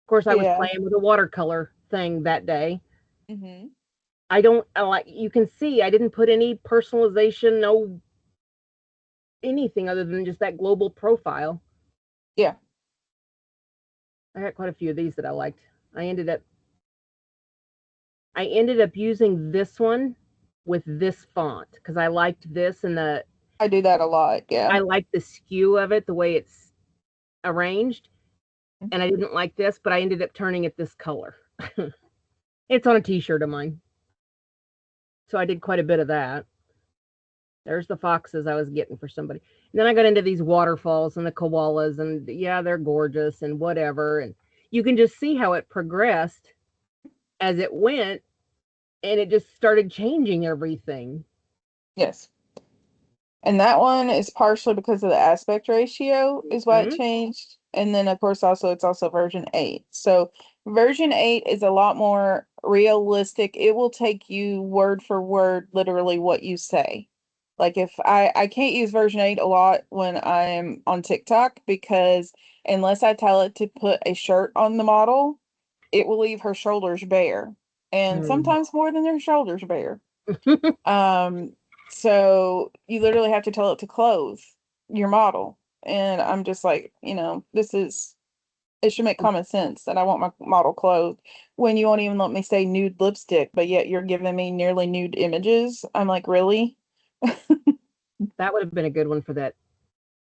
Of course, I was Yeah. playing with a watercolor thing that day. Hmm. I don't I like you can see I didn't put any personalization, no anything other than just that global profile. Yeah. I got quite a few of these that I liked. I ended up I ended up using this one with this font because I liked this and I do that a lot. Yeah. I liked the skew of it, the way it's arranged, and I didn't like this, but I ended up turning it this color. It's on a t-shirt of mine. So I did quite a bit of that. There's the foxes I was getting for somebody. And then I got into these waterfalls and the koalas, and yeah, they're gorgeous and whatever. And you can just see how it progressed as it went, and it just started changing everything. Yes. And that one is partially because of the aspect ratio is why it Mm-hmm. changed. And then of course also it's also version 8. So version 8 is a lot more realistic. It will take you word for word literally what you say. Like if I can't use version 8 a lot when I'm on TikTok because unless I tell it to put a shirt on the model, it will leave her shoulders bare. And Mm. sometimes more than her shoulders bare. Um, so you literally have to tell it to clothe your model. And I'm just like, it should make common sense that I want my model clothed when you won't even let me say nude lipstick, but yet you're giving me nearly nude images. I'm like, really? That would have been a good one for that.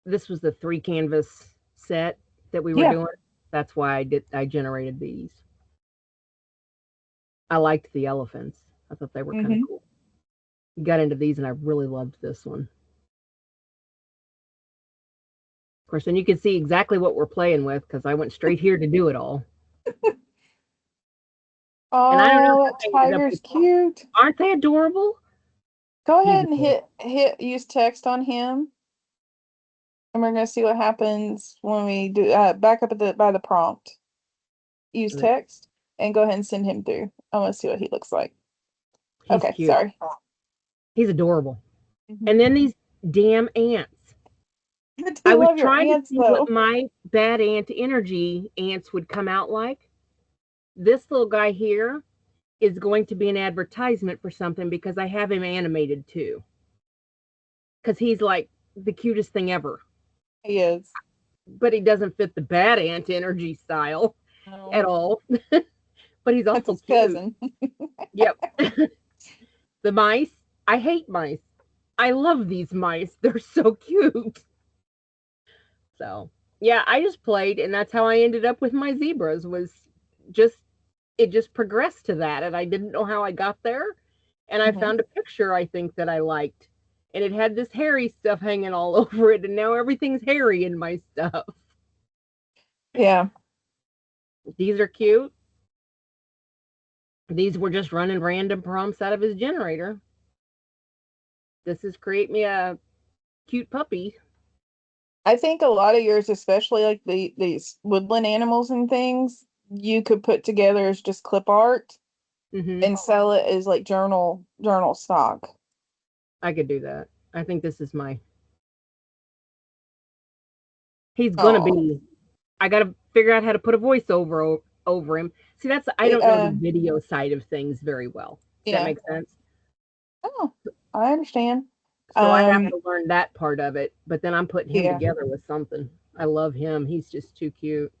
This was the 3 canvas set that we were Yeah. doing. That's why I generated these. I liked the elephants. I thought they were kind of Hmm. cool. Got into these and I really loved this one. Of course, and you can see exactly what we're playing with because I went straight here to do it all. And I don't know Oh, how that I ended up tiger's with. cute. Aren't they adorable? Go He's ahead and adorable. hit use text on him, and we're gonna see what happens when we do back up at the by the prompt. Use text and go ahead and send him through. I want to see what he looks like. He's Okay, cute. sorry. He's adorable. And Mhm. then these damn ants. I I do was love your trying to ants see what though. my bad ant energy ants would come out like. This little guy here is going to be an advertisement for something because I have him animated too. Because he's like the cutest thing ever. He is. But he doesn't fit the bad ant energy style No, at all. But he's that's awful his cute. cousin. Yep. The mice. I hate mice. I love these mice. They're so cute. So yeah, I just played, and that's how I ended up with my zebras. Was just it just progressed to that, and I didn't know how I got there. And I Hmm. found a picture I think that I liked, and it had this hairy stuff hanging all over it, and now everything's hairy in my stuff. Yeah. These are cute. These were just running random prompts out of his generator. This is create me a cute puppy. I think a lot of yours, especially like these woodland animals and things, you could put together as just clip art Hmm. and sell it as like journal stock. I could do that. I think this is my. He's gonna Oh, be. I gotta figure out how to put a voiceover over him. See, that's I it, don't know the video side of things very well. Does that yeah. make sense? Oh, I understand. So I have Um, to learn that part of it. But then I'm putting him yeah. together with something. I love him. He's just too cute.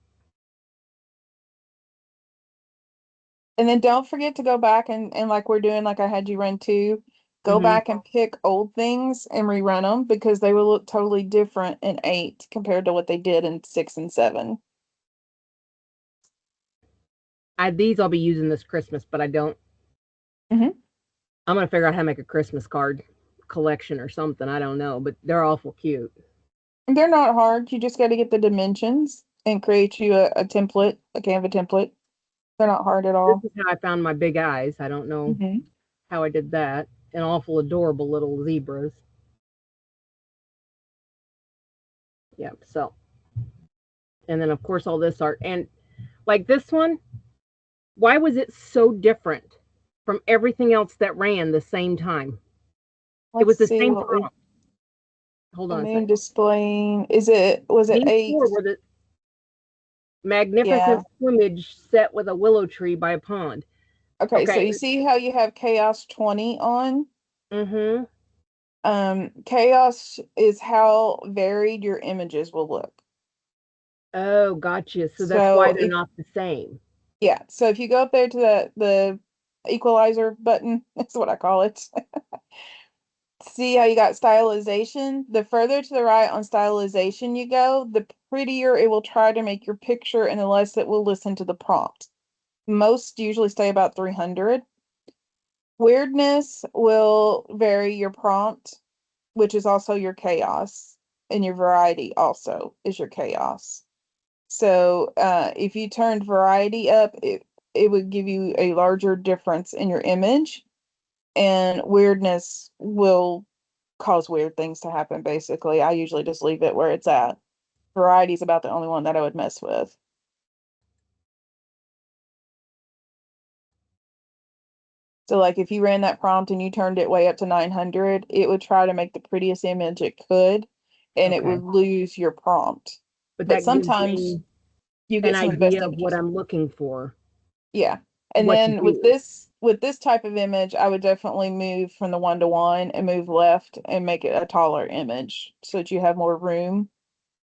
And then don't forget to go back and like we're doing, like I had you run too, go Hmm. back and pick old things and rerun them because they will look totally different in 8 compared to what they did in 6 and 7. These I'll be using this Christmas, but I don't. Hmm. I'm gonna figure out how to make a Christmas card collection or something. I don't know, but they're awful cute. They're not hard. You just got to get the dimensions and create you a template, a Canva template. They're not hard at This all. is how I found my big eyes. I don't know Hmm. how I did that. And awful adorable little zebras. Yep. So, and then of course all this art and like this one. Why was it so different from everything else that ran the same time? It Let's was the see same what we prompt. Hold the on a moon second. displaying. Was it These 8? four were the Magnificent Yeah. plumage set with a willow tree by a pond. Okay, so Okay. you see how you have chaos 20 on? Mm-hmm. Chaos is how varied your images will look. Oh, gotcha. So that's why So they're if not the same. yeah, so if you go up there to the equalizer button, that's what I call it. See how you got stylization? The further to the right on stylization you go, the prettier it will try to make your picture and the less it will listen to the prompt. Most usually stay about 300. Weirdness will vary your prompt, which is also your chaos, and your variety also is your chaos. So if you turned variety up, it would give you a larger difference in your image, and weirdness will cause weird things to happen, basically. I usually just leave it where it's at. Variety is about the only one that I would mess with. So like if you ran that prompt and you turned it way up to 900, it would try to make the prettiest image it could, and it Okay. would lose your prompt. But But that gives sometimes me you an get some of the best idea of what images. I'm looking for, Yeah. And what to then do. with this type of image, I would definitely move from the 1-to-1 and move left and make it a taller image so that you have more room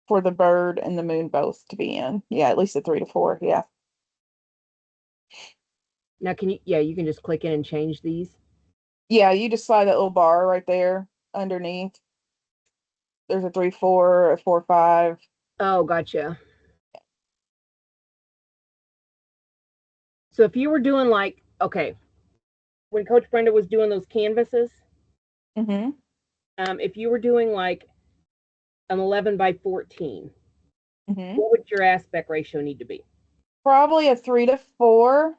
for the bird and the moon both to be in. Yeah, at least a 3-to-4. Yeah. Now, can you, yeah, you can just click in and change these. Yeah, you just slide that little bar right there underneath. There's a 3-4, a 4-5. Oh, gotcha. So if you were doing like, okay, when Coach Brenda was doing those canvases, Mm-hmm. if you were doing like an 11 by 14, Mm-hmm. what would your aspect ratio need to be? Probably a 3-to-4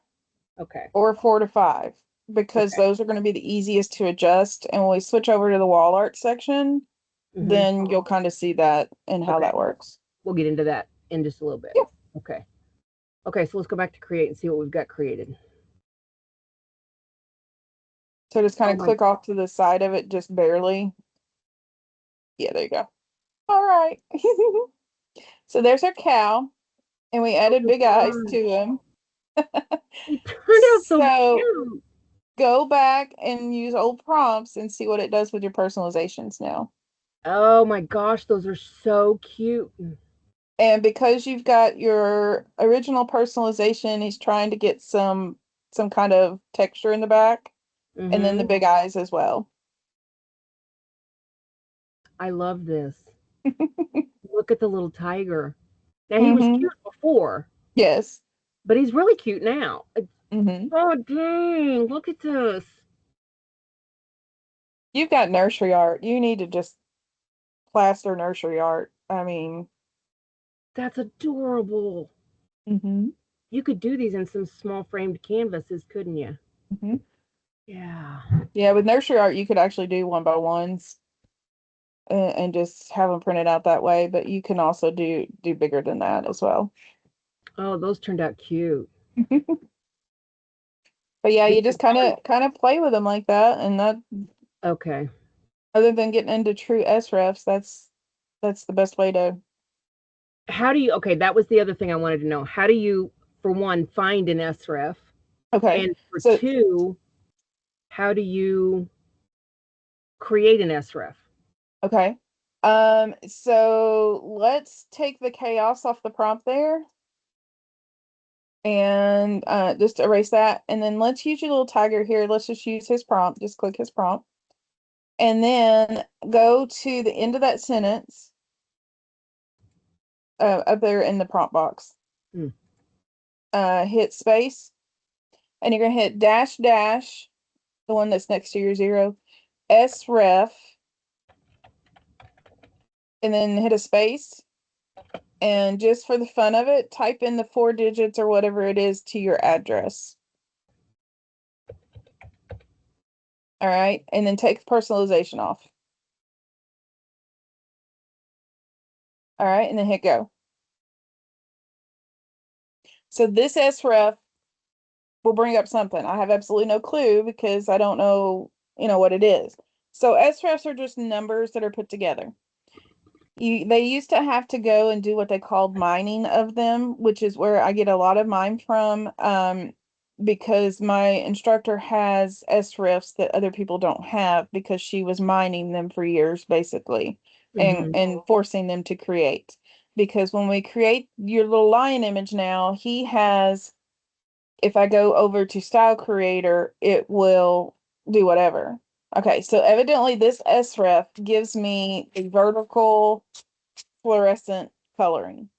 Okay. or 4-to-5 because Okay. those are going to be the easiest to adjust. And when we switch over to the wall art section, Hmm. then you'll kind of see that and how Okay. that works. We'll get into that in just a little bit. Yeah. Okay. Okay. So let's go back to create and see what we've got created. So just kind Oh of my, click off to the side of it just barely. Yeah, there you go. All right. So there's our cow, and we oh added my big eyes God. to him. He turned out so So cute. go back and use old prompts and see what it does with your personalizations now. Oh my gosh, those are so cute. And because you've got your original personalization, he's trying to get some kind of texture in the back, and then the Hmm. big eyes as well. I love this. Look at the little tiger. Now he was Mm-hmm. cute before, Yes. but he's really cute now. Mm-hmm. Oh dang! Look at this. You've got nursery art. You need to just plaster nursery art. I mean, That's adorable. hmm You could do these in some small framed canvases, couldn't you? hmm Yeah. yeah, with nursery art, you could actually do 1-by-1s and just have them printed out that way. But you can also do bigger than that as well. Oh, those turned out cute. But yeah, This you is just kind of play with them like that, and that okay. other than getting into true SREFs, that's the best way to. How do you? Okay, that was the other thing I wanted to know. How do you, for one, find an SREF, Okay, and for so two, how do you create an SREF? okay, so let's take the chaos off the prompt there, and just erase that, and then let's use your little tiger here. Let's just use his prompt. Just click his prompt, and then go to the end of that sentence up there in the prompt box. Hmm. Hit space, and you're gonna hit dash dash, the one that's next to your 0, sref, and then hit a space. And just for the fun of it, type in the 4 digits or whatever it is to your address. All right. And then take personalization off. All right. And then hit go. So this sref will bring up something. I have absolutely no clue because I don't know, what it is. So srefs are just numbers that are put together. They used to have to go and do what they called mining of them, which is where I get a lot of mine from, because my instructor has SRIFs that other people don't have because she was mining them for years, basically, and Hmm. forcing them to create. Because when we create your little lion image now, he has, if I go over to Style Creator, it will do whatever. Okay, so evidently this SREF gives me a vertical fluorescent coloring.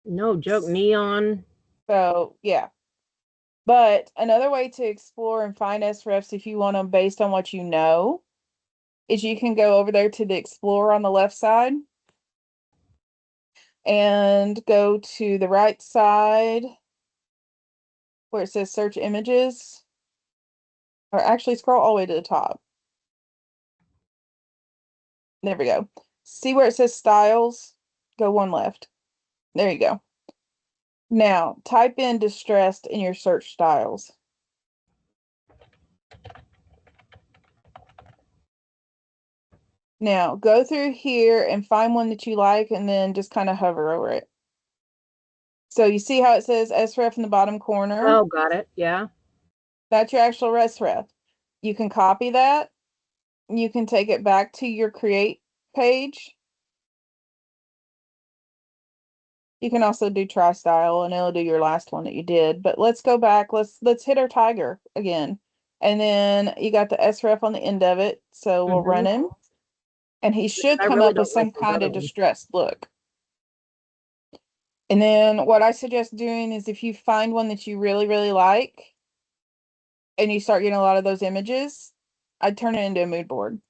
No joke, neon. So yeah. But another way to explore and find SREFs if you want them based on what you know is you can go over there to the Explorer on the left side and go to the right side where it says search images, or actually scroll all the way to the top. There we go. See where it says styles? Go one left. There you go. Now type in distressed in your search styles. Now go through here and find one that you like and then just kind of hover over it. So you see how it says SREF in the bottom corner? Oh, got it. Yeah. That's your actual SREF. You can copy that. You can take it back to your create page. You can also do try style and it'll do your last one that you did. But let's go back. Let's hit our tiger again. And then you got the SREF on the end of it. So we'll run Hmm. him. And he should I come really up with don't like some those kind other of ones. distressed look. And then what I suggest doing is if you find one that you really, really like and you start getting a lot of those images, I'd turn it into a mood board.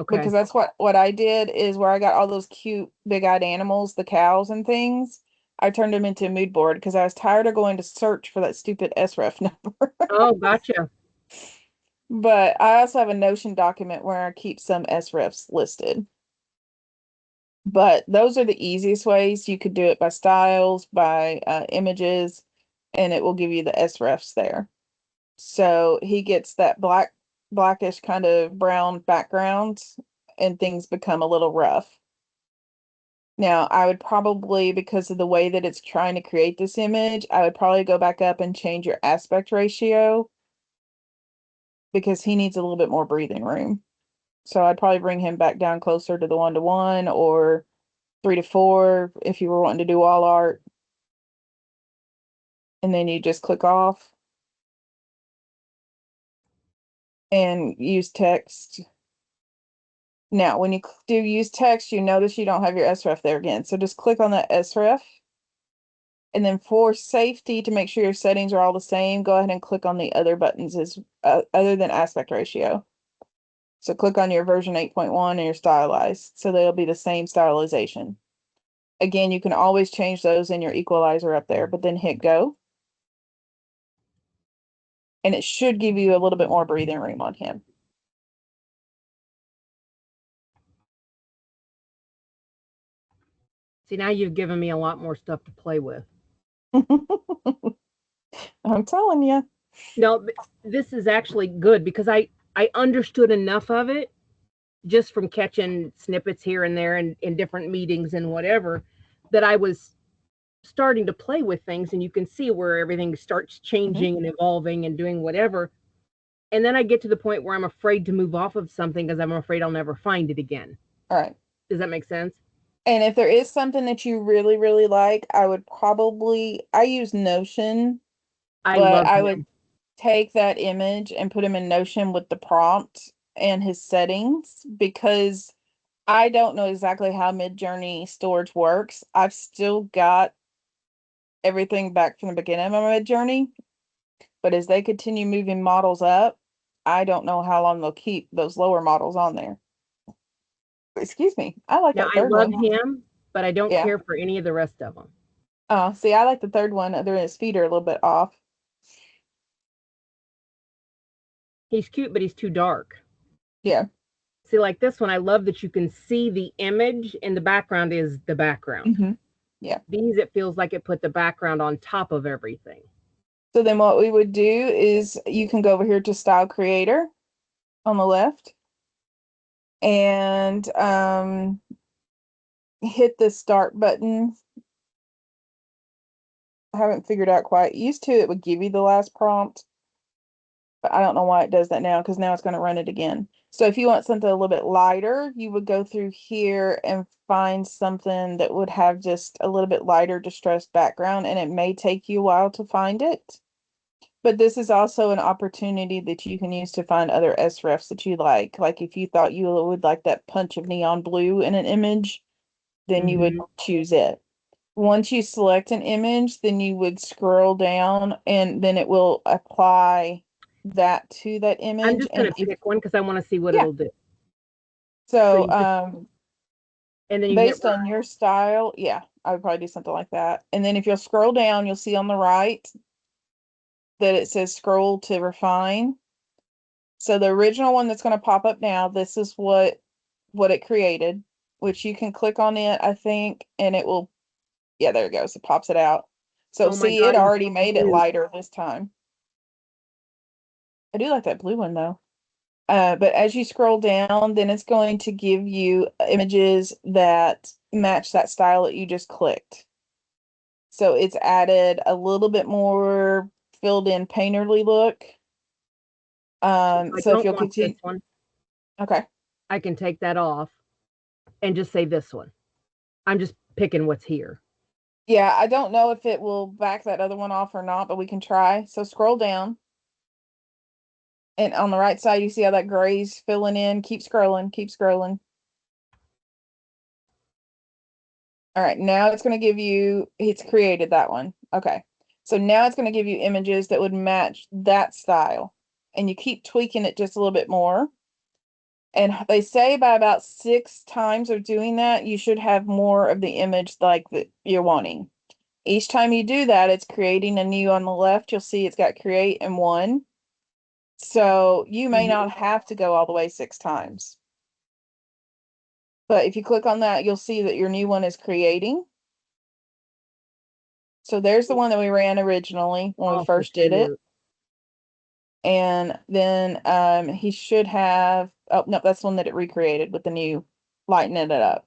Okay. Because that's what I did is where I got all those cute big-eyed animals, the cows and things. I turned them into a mood board because I was tired of going to search for that stupid SREF number. Oh, gotcha. But I also have a Notion document where I keep some SREFs listed. But those are the easiest ways. You could do it by styles, by images, and it will give you the SREFs there. So he gets that blackish kind of brown background, and things become a little rough. Now, I would probably, because of the way that it's trying to create this image, I would probably go back up and change your aspect ratio because he needs a little bit more breathing room. So I'd probably bring him back down closer to the 1:1 or 3:4 if you were wanting to do all art. And then you just click off and use text. Now, when you do use text, you notice you don't have your SREF there again. So just click on that SREF. And then for safety, to make sure your settings are all the same, go ahead and click on the other buttons as other than aspect ratio. So click on your version 8.1 and your stylized. So they'll be the same stylization. Again, you can always change those in your equalizer up there, but then hit go. And it should give you a little bit more breathing room on him. See, now you've given me a lot more stuff to play with. I'm telling you. No, this is actually good because I understood enough of it just from catching snippets here and there and in different meetings and whatever that I was starting to play with things, and you can see where everything starts Mhm. changing and evolving and doing whatever. And then I get to the point where I'm afraid to move off of something because I'm afraid I'll never find it again. All right. Does that make sense? And if there is something that you really, really like, I use Notion, I but love I would him. take that image and put him in Notion with the prompt and his settings because I don't know exactly how Midjourney storage works. I've still got everything back from the beginning of my Midjourney, but as they continue moving models up, I don't know how long they'll keep those lower models on there. Excuse me. I like Now that I third love one. him, but I don't Yeah. care for any of the rest of them. See, I like the third one. Other than his feet are a little bit off. He's cute, but he's too dark. Yeah. See, like this one, I love that you can see the image and the background is the background. Hmm. Yeah. These, it feels like it put the background on top of everything. So then what we would do is you can go over here to Style Creator on the left. And hit the start button. I haven't figured out quite. Used to, it would give you the last prompt, but I don't know why it does that now because now it's going to run it again. So if you want something a little bit lighter, you would go through here and find something that would have just a little bit lighter distressed background, and it may take you a while to find it. But this is also an opportunity that you can use to find other SREFs that you like. Like if you thought you would like that punch of neon blue in an image, then you would choose it. Once you select an image, then you would scroll down and then it will apply that to that I'm image. just going to pick one because I want to see what Yeah, it'll do. So so you just, and then you hit based on your style, yeah, I would probably do something like that. And then if you'll scroll down, you'll see on the right that it says scroll to refine. So the original one that's going to pop up now, this is what it created, which you can click on it, I think, and it will, yeah, there it goes. It pops it out. So oh my see, it God, he's already so made it cute. lighter this time. I do like that blue one though. But as you scroll down, then it's going to give you images that match that style that you just clicked. So it's added a little bit more filled in painterly look. I So if don't you'll want this continue, one. okay. I can take that off and just say this one. I'm just picking what's here. Yeah, I don't know if it will back that other one off or not, but we can try. So scroll down. And on the right side, you see how that gray's filling in. Keep scrolling, keep scrolling. All right, now it's going to give you, it's created that one. Okay. So now it's going to give you images that would match that style. And you keep tweaking it just a little bit more. And they say by about 6 times of doing that, you should have more of the image like that you're wanting. Each time you do that, it's creating a new on the left. You'll see it's got create and one. So you may not have to go all the way 6 times. But if you click on that, you'll see that your new one is creating. So there's the one that we ran originally when we Awful first did it. cute. And then he should have, oh, no, that's the one that it recreated with the new lightening it up.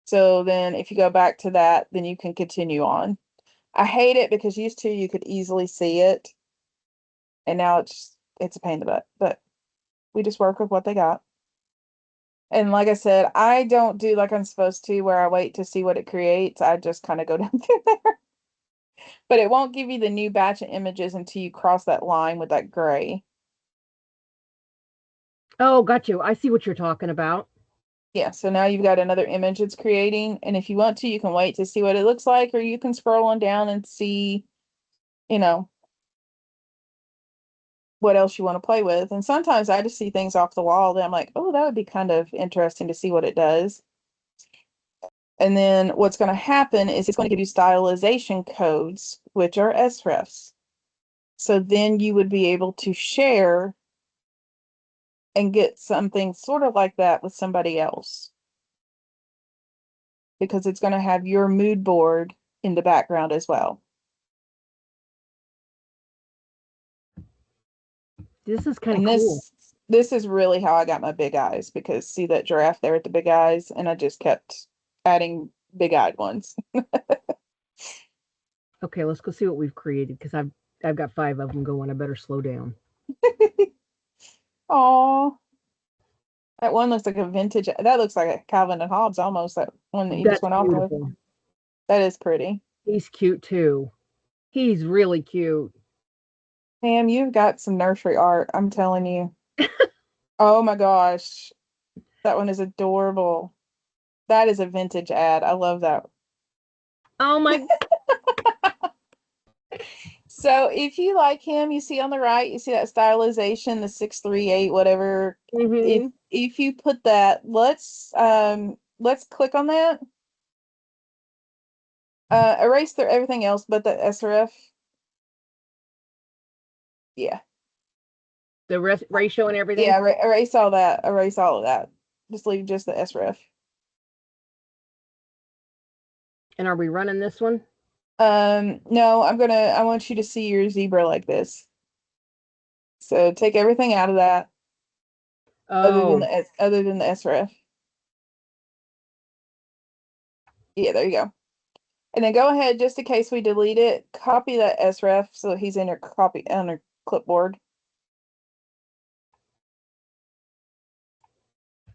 So then if you go back to that, then you can continue on. I hate it because used to you could easily see it. And now it's a pain in the butt. But we just work with what they got. And like I said, I don't do like I'm supposed to where I wait to see what it creates. I just kind of go down through there. But it won't give you the new batch of images until you cross that line with that gray. Oh, got you. I see what you're talking about. Yeah, so now you've got another image it's creating. And if you want to, you can wait to see what it looks like, or you can scroll on down and see, you know, what else you want to play with. And sometimes I just see things off the wall that I'm like, oh, that would be kind of interesting to see what it does. And then what's going to happen is it's going to give you stylization codes, which are SREFs. So then you would be able to share and get something sort of like that with somebody else because it's going to have your mood board in the background as well. This is kind of And cool. this is really how I got my big eyes because see that giraffe there with the big eyes, and I just kept adding big eyed ones. Okay, let's go see what we've created because I've got 5 of them going. I better slow down. Oh, that one looks like a vintage. That looks like a Calvin and Hobbes almost. That one that you just That's went off with. beautiful. That is pretty. He's cute too. He's really cute. Pam, you've got some nursery art. I'm telling you. Oh my gosh, that one is adorable. That is a vintage ad. I love that. Oh my. So if you like him, you see on the right, you see that stylization, the 638, whatever. If Hmm. if you put that, let's click on that. Erase everything else but the SRF. Yeah. The ratio and everything. Yeah, erase all that. Erase all of that. Just leave just the SRF. And are we running this one? No, I want you to see your zebra like this. So take everything out of that Oh, other than the SRF. Yeah, there you go. And then go ahead, just in case we delete it, copy that SREF so he's in your copy on your clipboard.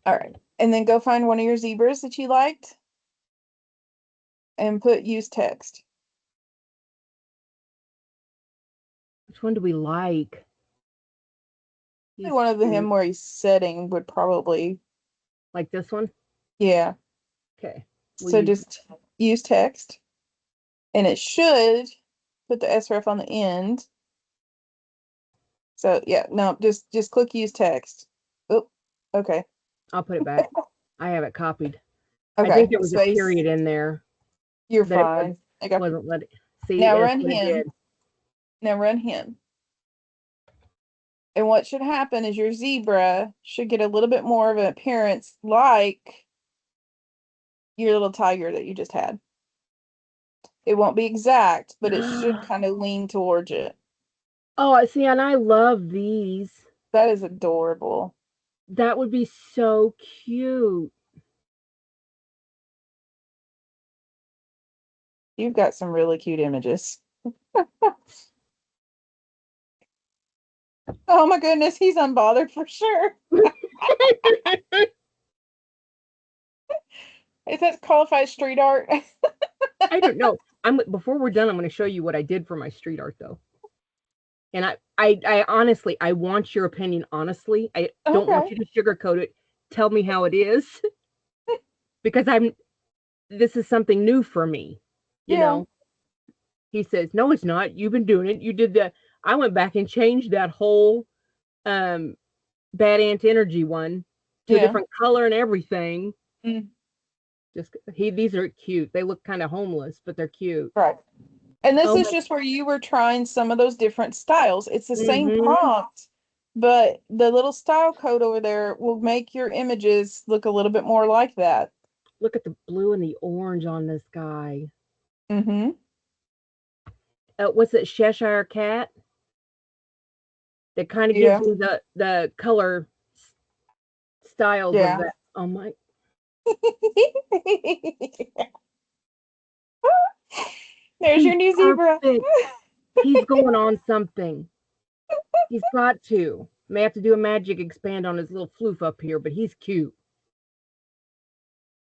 All right. And then go find one of your zebras that you liked and put use text. Which one do we like? He's One of cute. him where he's setting would probably, Like this one? yeah. Okay. We'll So use just use text and it should put the SREF on the end. So yeah, no, just click use text. Oh, okay. I'll put it back. I have it copied. I think Okay. there was a Space. period in there You're that it fine. Okay. wasn't letting. See, Now that's run what it him. did. Now run him. And what should happen is your zebra should get a little bit more of an appearance like your little tiger that you just had. It won't be exact, but it should kind of lean towards it. Oh, I see, and I love these. That is adorable. That would be so cute. You've got some really cute images. Oh my goodness, he's unbothered for sure. Is that qualified street art? I don't know. I'm before we're done, I'm going to show you what I did for my street art though. And I honestly, I want your opinion honestly. I don't want Okay. you to sugarcoat it. Tell me how it is because this is something new for me. You Yeah. know, he says, "No, it's not. You've been doing it. You did that." I went back and changed that whole um bad ant energy one to a Yeah. different color and everything. Mm, Just these are cute. They look kind of homeless, but they're cute. right. And this Oh is my. just where you were trying some of those different styles. It's the same Mm-hmm. prompt, but the little style code over there will make your images look a little bit more like that. Look at the blue and the orange on this guy. Mm-hmm. What's it, Cheshire Cat? That kind of gives Yeah. me the color styles of Yeah. that. Oh my, There's your he's new zebra. perfect. He's going on something. He's got to. May have to do a magic expand on his little floof up here, but he's cute.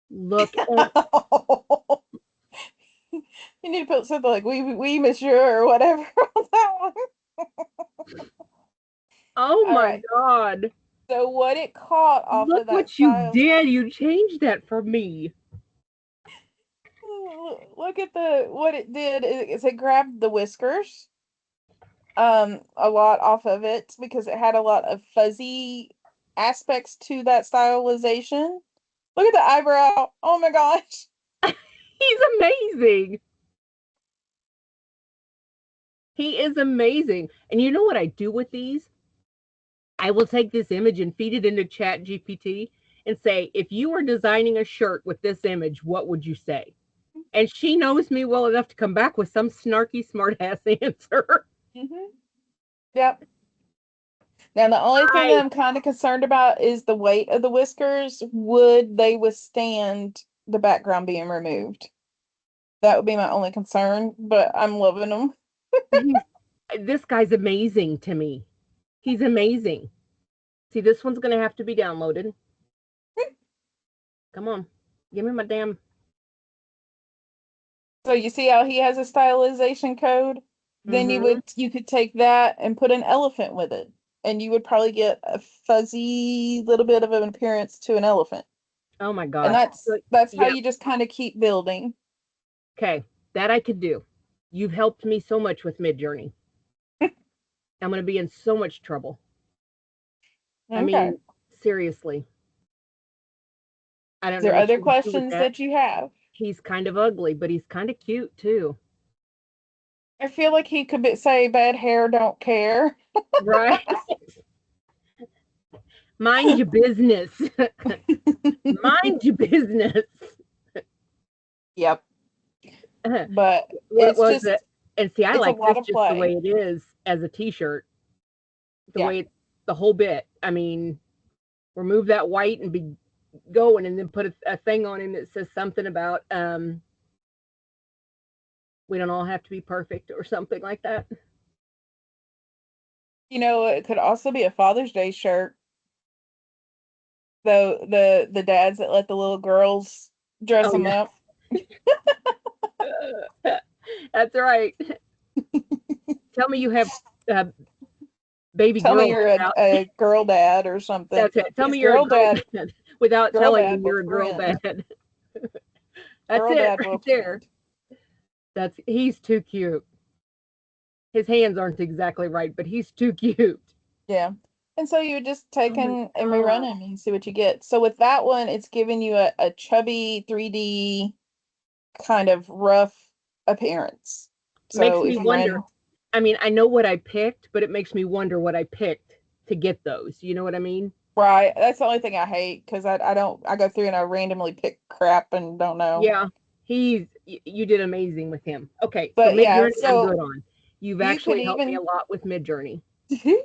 Look at. You need to put something like we monsieur or whatever on that one. Oh All my right. God. So what it caught off Look of that what you style. did. You changed that for me. Look at the what it did is it grabbed the whiskers a lot off of it because it had a lot of fuzzy aspects to that stylization. Look at the eyebrow. Oh my gosh. He's amazing. He is amazing. And you know what I do with these? I will take this image and feed it into Chat GPT and say, if you were designing a shirt with this image, what would you say? And she knows me well enough to come back with some snarky, smart ass answer. Mm-hmm. Yep. Now the only thing that I I'm kind of concerned about is the weight of the whiskers. Would they withstand the background being removed? That would be my only concern, but I'm loving them. he's this guy's amazing to me. He's amazing. See, this one's gonna have to be downloaded. Come on. Give me my damn. So you see how he has a stylization code? Then Mm-hmm. you could take that and put an elephant with it, and you would probably get a fuzzy little bit of an appearance to an elephant. Oh my And gosh. that's how Yep. you just kind of keep building. Okay. That I could do. You've helped me so much with Midjourney. I'm gonna be in so much trouble. I Okay. mean, seriously. I Is don't know there what other you would do with questions that. that you have? He's kind of ugly, but he's kind of cute too. I feel like he could say bad hair, don't care. Right? Mind your business. Mind your business. Yep. But What it's was it? just And see, I it's a like lot this of just the way play. it is as a t-shirt. The Yeah. way it's the whole bit. I mean, remove that white and be going, and then put a thing on him that says something about we don't all have to be perfect or something like that. It could also be a Father's Day shirt. Though the dads that let the little girls dress Oh them yeah, up. that's right. Tell me you have uh, baby Tell me girls you're without. a girl dad or something. That's it. Tell Because me you're a girl dad without girl telling me dad will you're a girl trend. dad. That's Girl it dad will right there. trend. He's too cute. His hands aren't exactly right, but he's too cute. Yeah. And so you would just Oh take my and rerun god. him and see what you get. So with that one, it's giving you a chubby 3D kind of rough appearance. Makes So me if you wonder. run I mean, I know what I picked, but it makes me wonder what I picked to get those. You know what I mean? right, that's the only thing I hate because I don't I go through and I randomly pick crap and don't know. Yeah. You did amazing with him. Okay, so But yeah, Midjourney I'm so good on. You've you could actually helped me a even lot with Midjourney.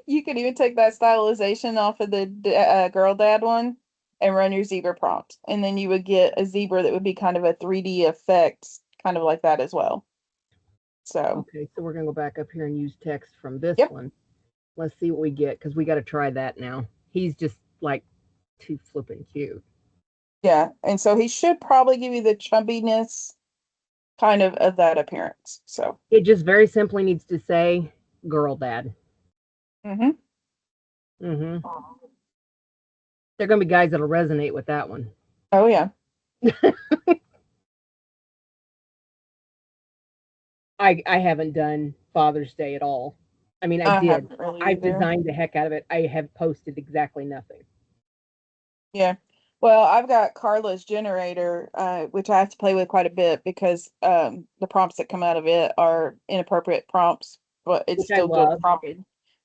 you could even take that stylization off of the girl dad one and run your zebra prompt. And then you would get a zebra that would be kind of a 3D effect, kind of like that as well. So, Okay, so we're gonna go back up here and use text from this yep. one. Let's see what we get because we got to try that now. He's just like too flipping cute. Yeah. And so he should probably give you the chubbiness kind of that appearance. So, It just very simply needs to say girl dad. hmm Mm-hmm. There are gonna be guys that'll resonate with that one. oh, yeah. I haven't done Father's Day at all. I mean, I I did. haven't really I've either. designed the heck out of it. I have posted exactly nothing. Yeah. Well, I've got Carla's generator, which I have to play with quite a bit because the prompts that come out of it are inappropriate prompts, but it's Which I still good love, prompting.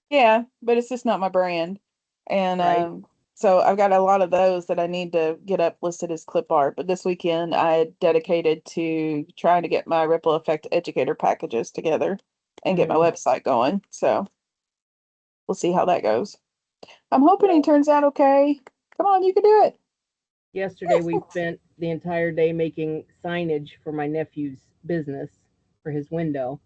Yeah, but it's just not my brand. And right? so I've got a lot of those that I need to get up listed as clip art. But this weekend I dedicated to trying to get my ripple effect educator packages together and get my Mm. website going. So we'll see how that goes. I'm hoping he Well, turns out okay. Come on, you can do it. yesterday we spent the entire day making signage for my nephew's business for his window,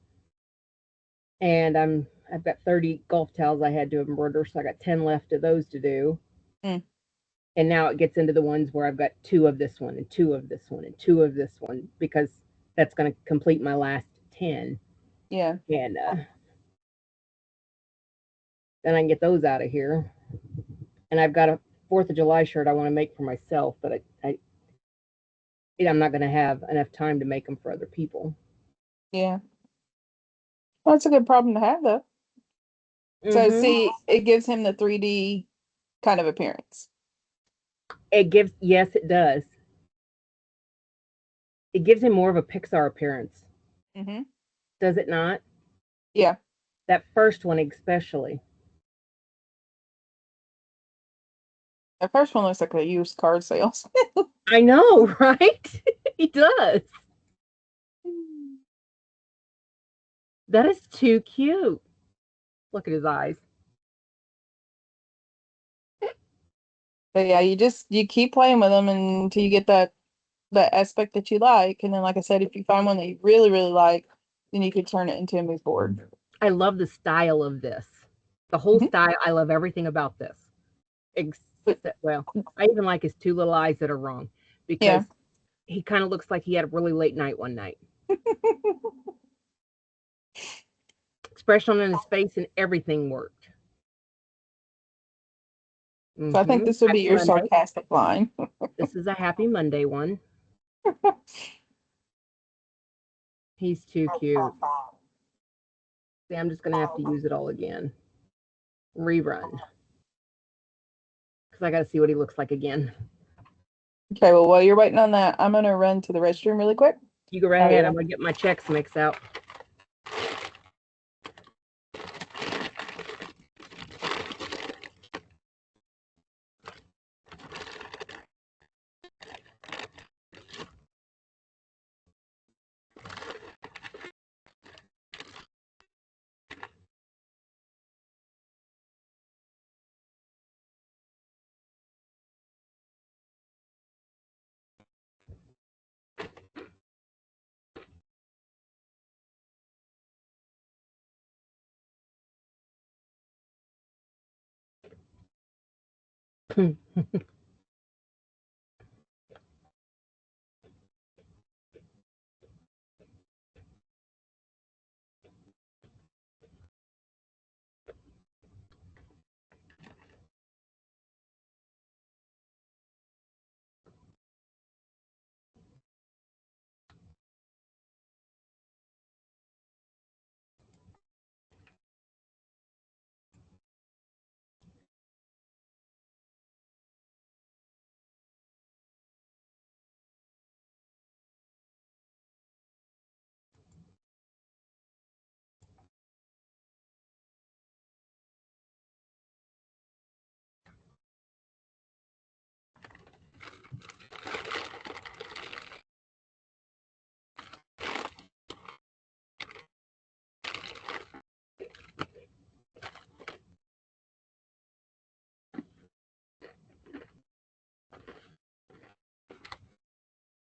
and I've got 30 golf towels I had to embroider, so I got 10 left of those to do. Mm, And now it gets into the ones where I've got two of this one and two of this one and two of this one because that's going to complete my last 10. yeah. And then I can get those out of here. And I've got a 4th of July shirt I want to make for myself, but I'm not going to have enough time to make them for other people. Yeah. Well, it's a good problem to have though. So Mm-hmm. see, it gives him the 3D kind of appearance. It gives, yes, it does. It gives him more of a Pixar appearance, Hmm. does it not? Yeah. That first one, especially. The first one looks like a used car sales. I know, right? He does. That is too cute. Look at his eyes. But yeah, you keep playing with them until you get that aspect that you like. And then like I said, if you find one that you really, really like, then you could turn it into a mood board. I love the style of this. The whole Hmm. style. I love everything about this. But Except, well, I even like his two little eyes that are wrong yeah. because he kind of looks like he had a really late night one night. Expression on his face and everything worked. So I think Mm-hmm. this would be Happy your Monday. sarcastic line. This is a happy Monday one. He's too cute. See, I'm just going to have to use it all again. Rerun. Because I got to see what he looks like again. Okay, well, while you're waiting on that, I'm gonna run to the restroom really quick. You go right I'll be ahead. right I'm going to get my checks mixed out.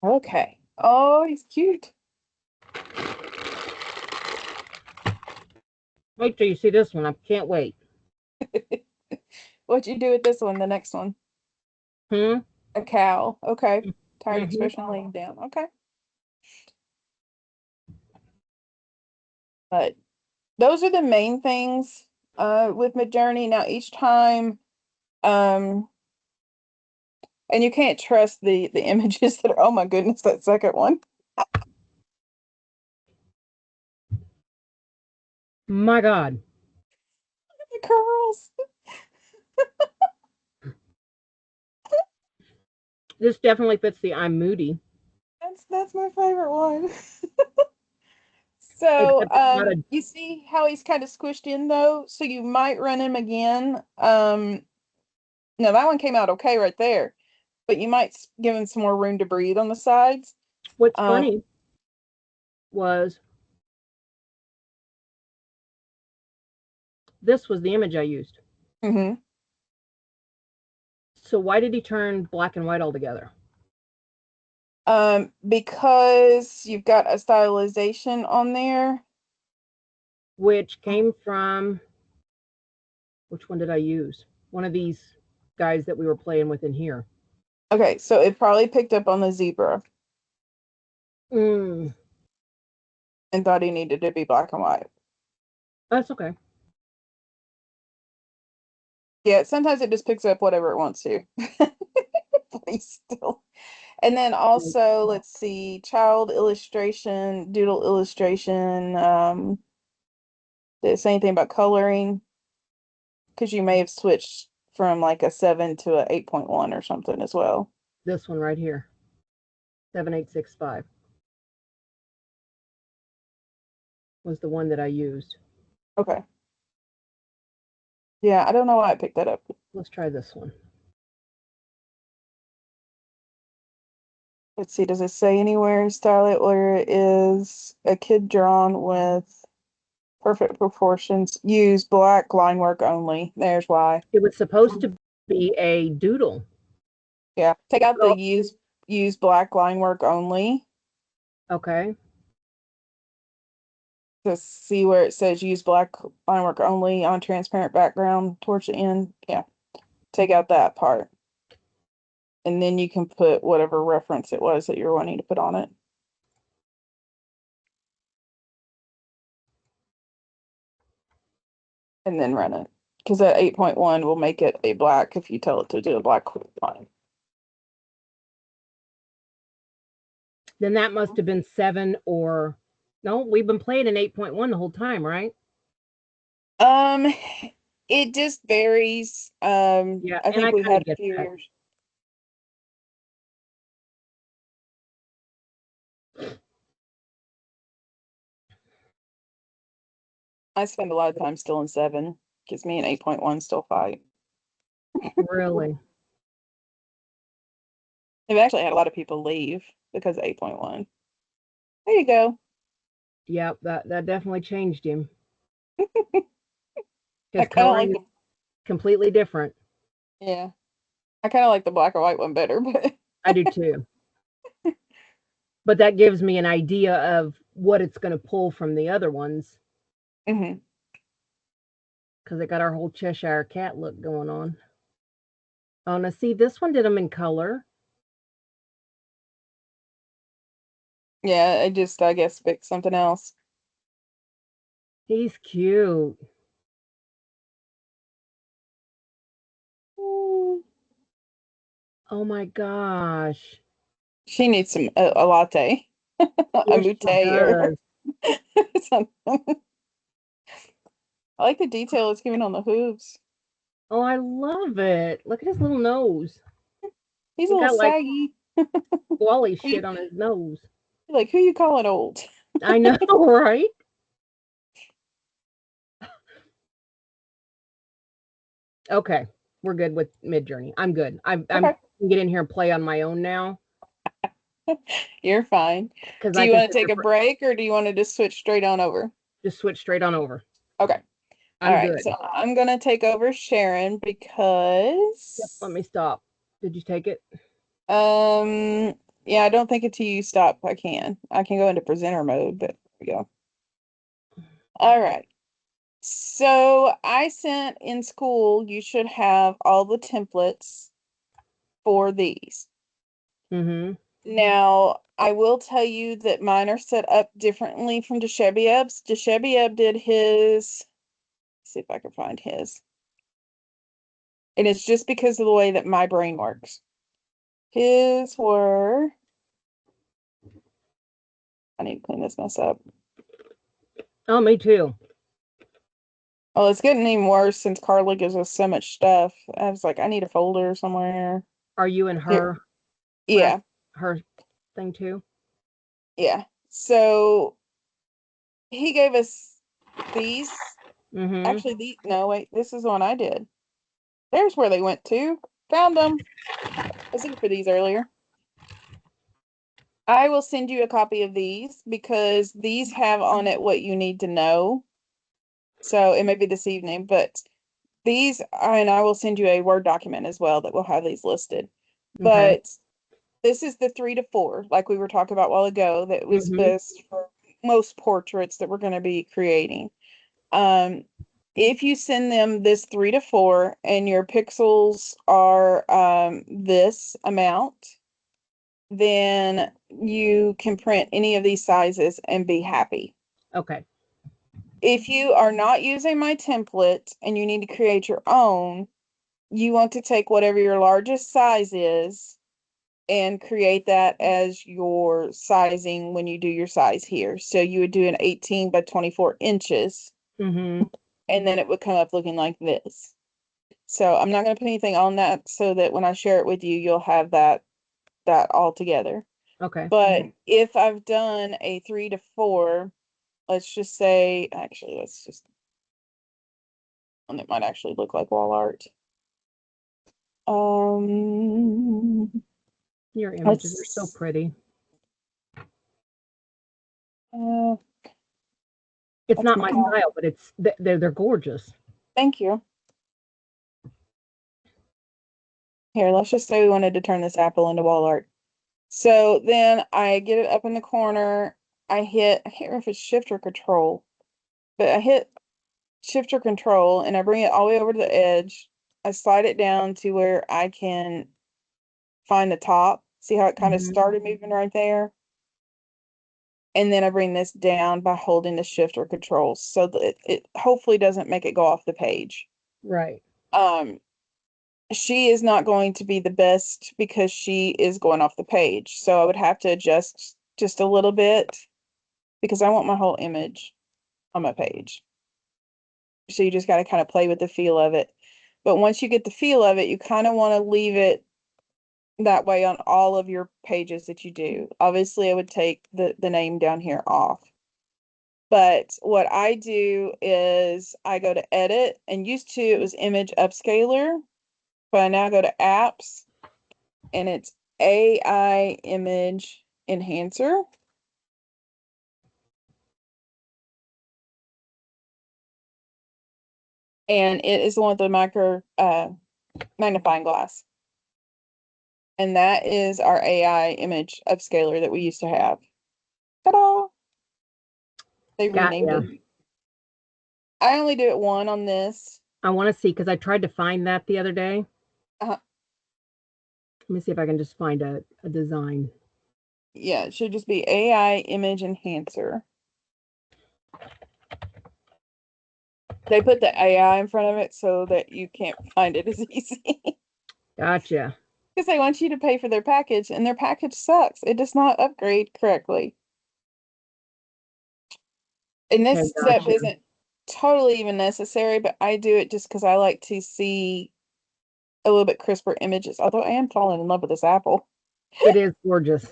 Okay. Oh, he's cute. Wait till you see this one. I can't wait. What'd you do with this one, the next one? Hmm. A cow. Okay. Tired Mm-hmm. expression laying down. Okay. But those are the main things with Midjourney. Now each time, um, and you can't trust the images that are, oh my goodness, that second one. My God, The curls. this definitely fits the I'm moody. That's my favorite one. So, Except it's not a you see how he's kind of squished in though? So you might run him again. No, that one came out okay right there, but you might give him some more room to breathe on the sides. What's Um, funny was this was the image I used. mhm. So why did he turn black and white altogether? Because you've got a stylization on there. Which came from, which one did I use? One of these guys that we were playing with in here. Okay, so it probably picked up on the zebra Mm, and thought he needed to be black and white. that's okay. Yeah, sometimes it just picks up whatever it wants to. Please still. And then also, let's see, child illustration, doodle illustration. Did it say anything about coloring? Because you may have switched from like a 7 to a 8.1 or something as well. This one right here, 7865, was the one that I used. Okay. Yeah, I don't know why I picked that up. Let's try this one. Let's see, does it say anywhere style it where it is a kid drawn with perfect proportions? Use black line work only. There's why. It was supposed to be a doodle. Yeah. Take out the Oh, use black line work only. okay. To see where it says use black line work only on transparent background towards the end. Yeah. Take out that part. And then you can put whatever reference it was that you're wanting to put on it. And then run it. Because that 8.1 will make it a black if you tell it to do a black line. Then that must have been 7 or no, we've been playing an 8.1 the whole time, right? Um, it just varies. Yeah, I and think I we kind had of a get few that. years. I spend a lot of time still in 7. Gives me an 8.1 still fight. Really. They've actually had a lot of people leave because of 8.1. There you go. Yep, that definitely changed him. I His kind of coloring like is the, completely different. yeah, I kind of like the black or white one better, but I do too. But that gives me an idea of what it's going to pull from the other ones hmm because it got our whole Cheshire cat look going on. Oh, now see, this one did them in color. Yeah, I guess, picked something else. He's cute. Mm, Oh my gosh. she needs a latte, a Yes, mute, she or does. something. I like the detail it's giving on the hooves. Oh, I love it. Look at his little nose. He's a He little got like saggy. squally Who you- shit on his nose. Like, who you calling old? I know, right? Okay, we're good with Midjourney. I'm good. I'm Okay, can get in here and play on my own now you're fine. because Do I you can want to sit take there a for break or do you want to just switch straight on over? just switch straight on over. Okay. All I'm right. So good. I'm gonna take over Sharon Yep. Let because me stop. Did you take it? yeah, I don't think until you stop I can. I can go into presenter mode, but there we go. All right. So I sent in school, you should have all the templates for these. Mm-hmm. Now, I will tell you that mine are set up differently from Deshebieb's. Deshebieb did his, let's see if I can find his. And it's just because of the way that my brain works. His were, I need to clean this mess up. Oh, me too. Oh, it's getting even worse since Carla gives us so much stuff. I was like, I need a folder somewhere. Are you in Here. her rest Yeah, her thing too? yeah. So he gave us these. Mm-hmm. Actually, no, wait, this is the one I did. There's where they went to. Found them. I was looking for these earlier. I will send you a copy of these because these have on it what you need to know. So it may be this evening, but these, and I will send you a Word document as well that will have these listed. Okay. But this is the 3 to 4, like we were talking about a while ago, that was Mm-hmm. best for most portraits that we're going to be creating. Um, if you send them this 3 to 4 and your pixels are this amount, then you can print any of these sizes and be happy. Okay. If you are not using my template and you need to create your own, you want to take whatever your largest size is and create that as your sizing when you do your size here. So you would do an 18 by 24 inches, Mm-hmm. and then it would come up looking like this. So I'm not going to put anything on that so that when I share it with you, you'll have that all together. Okay. But if I've done a 3 to 4, let's just say, actually, let's just one that might actually look like wall art. Um, Your images are so let's, pretty. uh, It's that's not my, my style, but they're gorgeous. thank you. Here, let's just say we wanted to turn this apple into wall art. So then I get it up in the corner. I can't remember if it's shift or control, but I hit shift or control and I bring it all the way over to the edge. I slide it down to where I can find the top. See how it kind of Mm-hmm. started moving right there? And then I bring this down by holding the shift or control so that it hopefully doesn't make it go off the page. Right. Um, she is not going to be the best because she is going off the page. So I would have to adjust just a little bit because I want my whole image on my page. So you just got to kind of play with the feel of it. But once you get the feel of it, you kind of want to leave it that way on all of your pages that you do. Obviously, I would take the name down here off. But what I do is I go to edit, and used to it was image upscaler, but I now go to apps and it's AI image enhancer. And it is the one with the micro magnifying glass. And that is our AI image upscaler that we used to have. Ta-da! They Got renamed ya. it. I only do it one on this. I want to see because I tried to find that the other day. Uh, Let me see if I can just find a design. Yeah, it should just be AI image enhancer. They put the AI in front of it so that you can't find it as easy. Gotcha. Because they want you to pay for their package, and their package sucks. It does not upgrade correctly. And Okay, this step gotcha. isn't totally even necessary, but I do it just because I like to see a little bit crisper images. Although I am falling in love with this apple. It is gorgeous.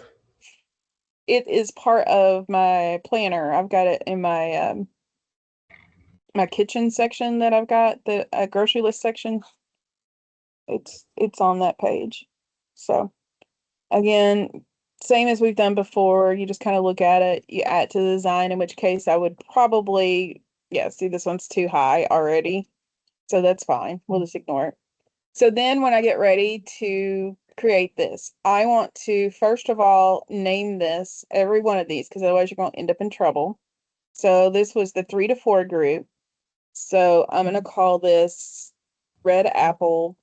It is part of my planner. I've got it in my kitchen section that I've got, the grocery list section. It's on that page. So again, same as we've done before. You just kind of look at it, you add to the design, in which case I would probably, yeah, see this one's too high already. So that's fine. We'll just ignore it. So then when I get ready to create this, I want to first of all name this, every one of these, because otherwise you're going to end up in trouble. So this was the 3 to 4 group. So I'm going to call this Red Apple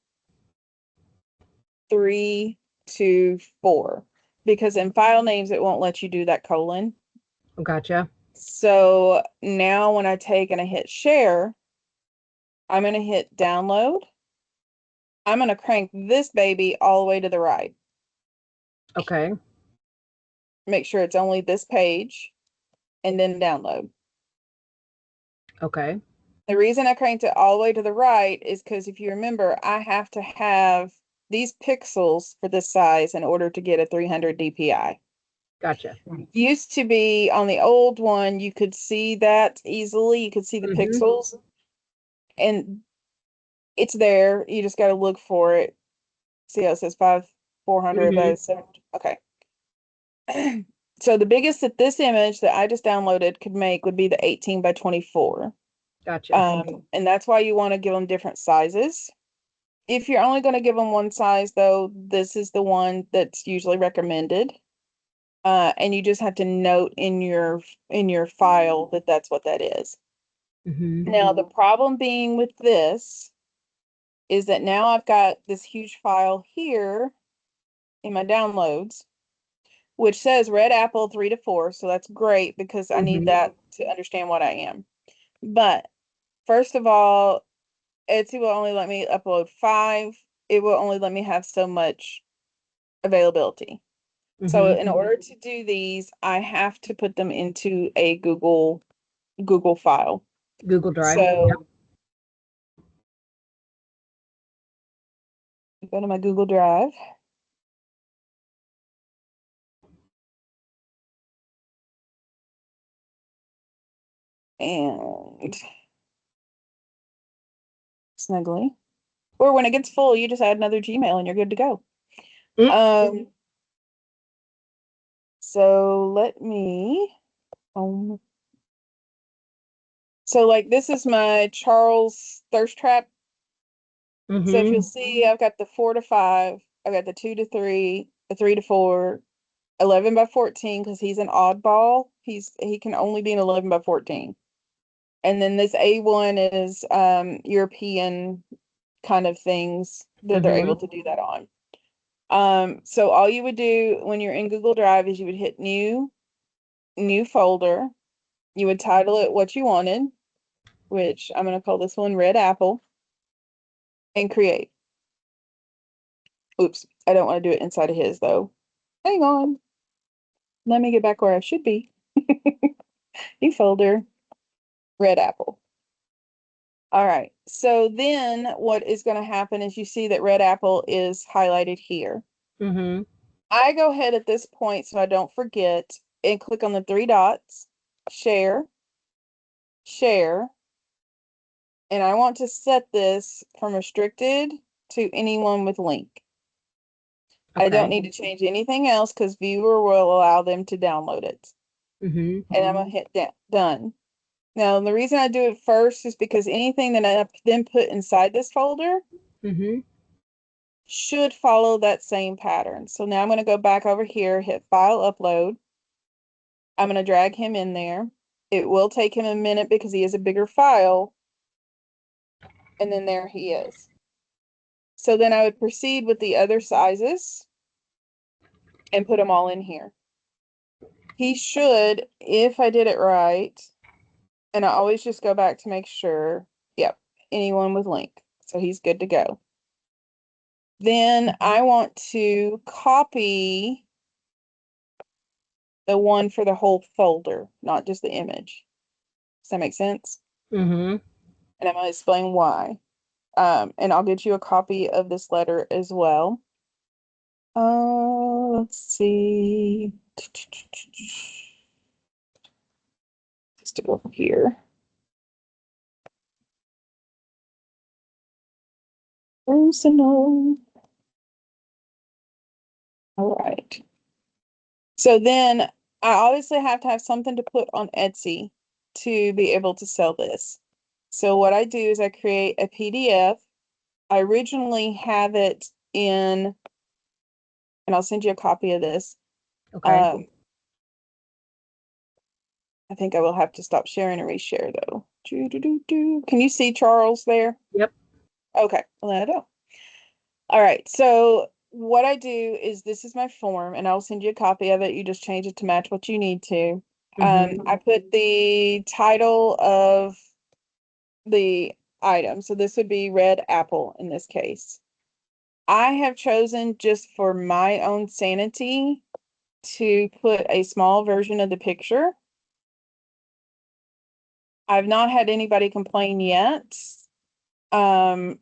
3 to 4, because in file names it won't let you do that colon. Gotcha. So now when I take and I hit share, I'm going to hit download. I'm going to crank this baby all the way to the right. Okay. Make sure it's only this page and then download. Okay. The reason I cranked it all the way to the right is because if you remember, I have to have these pixels for this size in order to get a 300 DPI. Gotcha. Used to be on the old one, you could see that easily. You could see the pixels, and it's there. You just got to look for it. See how it says 400 by 7. Okay. So the biggest that this image that I just downloaded could make would be the 18 by 24. Gotcha. And that's why you want to give them different sizes. If you're only going to give them one size, though, this is the one that's usually recommended. And you just have to note in your file that that's what that is. Now, the problem being with this is that now I've got this huge file here in my downloads, which says Red Apple 3 to 4. So that's great because I need that to understand what I am. But first of all, Etsy will only let me upload 5. It will only let me have so much availability. So in order to do these, I have to put them into a Google file. Google Drive. So go to my Google Drive. And snuggly. Or when it gets full, you just add another Gmail and you're good to go. So let me so like this is my Charles thirst trap. So if you'll see, I've got the 4 to 5, I've got the 2 to 3, the 3 to 4, 11 by 14 because he's an oddball. He can only be an 11 by 14. And then this A1 is European kind of things that they're able to do that on. So all you would do when you're in Google Drive is you would hit new folder. You would title it what you wanted, which I'm going to call this one Red Apple, and create. Oops, I don't want to do it inside of his though. Hang on. Let me get back where I should be. New folder, Red Apple. All right. So then what is going to happen is you see that Red Apple is highlighted here. I go ahead at this point so I don't forget and click on the 3 dots, share, share, and I want to set this from restricted to anyone with link. I don't need to change anything else because viewer will allow them to download it. And I'm going to hit done. Now, the reason I do it first is because anything that I then put inside this folder should follow that same pattern. So now I'm going to go back over here, hit file upload. I'm going to drag him in there. It will take him a minute because he is a bigger file. And then there he is. So then I would proceed with the other sizes and put them all in here. He should, if I did it right, and I always just go back to make sure, yep, anyone with link. So he's good to go. Then I want to copy the one for the whole folder, not just the image. Does that make sense? Mm-hmm. And I'm going to explain why. And I'll get you a copy of this letter as well. Let's see. Just to go over here. Personal. All right. So then I obviously have to have something to put on Etsy to be able to sell this. So what I do is I create a PDF. I originally have it in, and I'll send you a copy of this. Okay. I think I will have to stop sharing and reshare though. Can you see Charles there? Yep. Okay, let it go. All right, so what I do is this is my form, and I'll send you a copy of it. You just change it to match what you need to. Mm-hmm. I put the title of the item. So this would be red apple in this case. I have chosen just for my own sanity to put a small version of the picture. I've not had anybody complain yet. Um,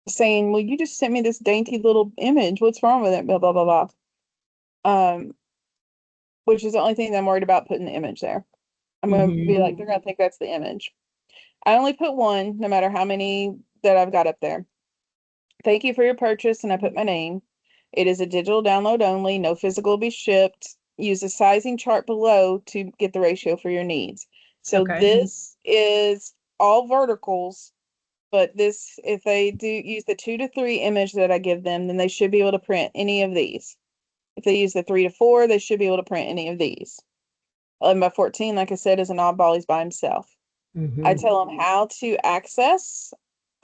Saying, well, you just sent me this dainty little image. What's wrong with it? Blah, blah, blah, blah. Which is the only thing that I'm worried about putting the image there. I'm going to Mm-hmm. be like, they're going to think that's the image. I only put one, no matter how many that I've got up there. Thank you for your purchase, and I put my name. It is a digital download only, no physical will be shipped. Use the sizing chart below to get the ratio for your needs. So Okay. this is all verticals, but this, if they do use the 2 to 3 image that I give them, then they should be able to print any of these. If they use the 3 to 4, they should be able to print any of these. 11 by 14, like I said, is an oddball. He's by himself. I Mm-hmm. tell them how to access.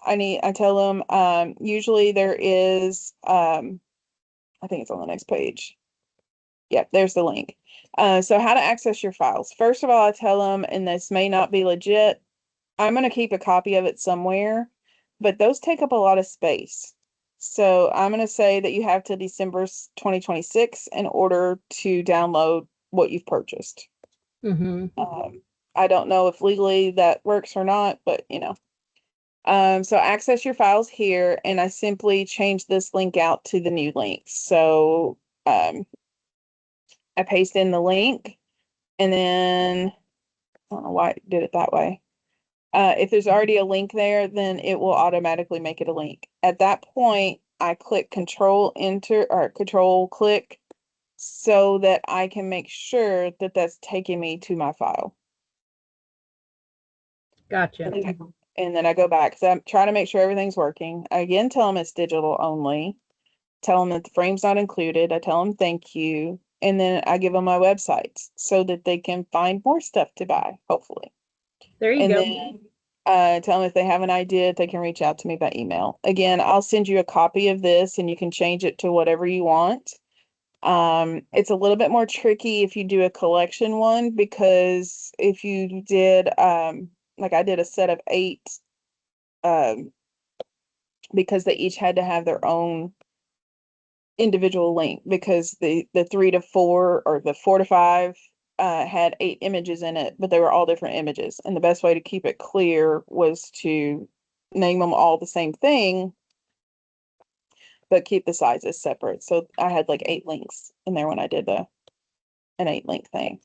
I tell them, usually there is, I think it's on the next page. Yep, there's the link. So how to access your files. First of all, I tell them, and this may not be legit, I'm going to keep a copy of it somewhere, but those take up a lot of space. So I'm going to say that you have to December 2026 in order to download what you've purchased. Mm-hmm. I don't know if legally that works or not, but you know. So access your files here, and I simply change this link out to the new link. So I paste in the link, and then I don't know why it did it that way. If there's already a link there, then it will automatically make it a link. At that point, I click Control Enter or Control Click so that I can make sure that that's taking me to my file. Gotcha. And then I go back because I'm trying to make sure everything's working. I again tell them it's digital only. Tell them that the frame's not included. I tell them thank you. And then I give them my websites so that they can find more stuff to buy, hopefully. There you And go. then tell them if they have an idea, they can reach out to me by email. Again, I'll send you a copy of this and you can change it to whatever you want. It's a little bit more tricky if you do a collection one because if you did, like I did a set of 8, um, because they each had to have their own individual link because the 3 to 4 or the 4 to 5 had 8 images in it, but they were all different images. And the best way to keep it clear was to name them all the same thing, but keep the sizes separate. So I had like 8 links in there when I did an 8 link thing.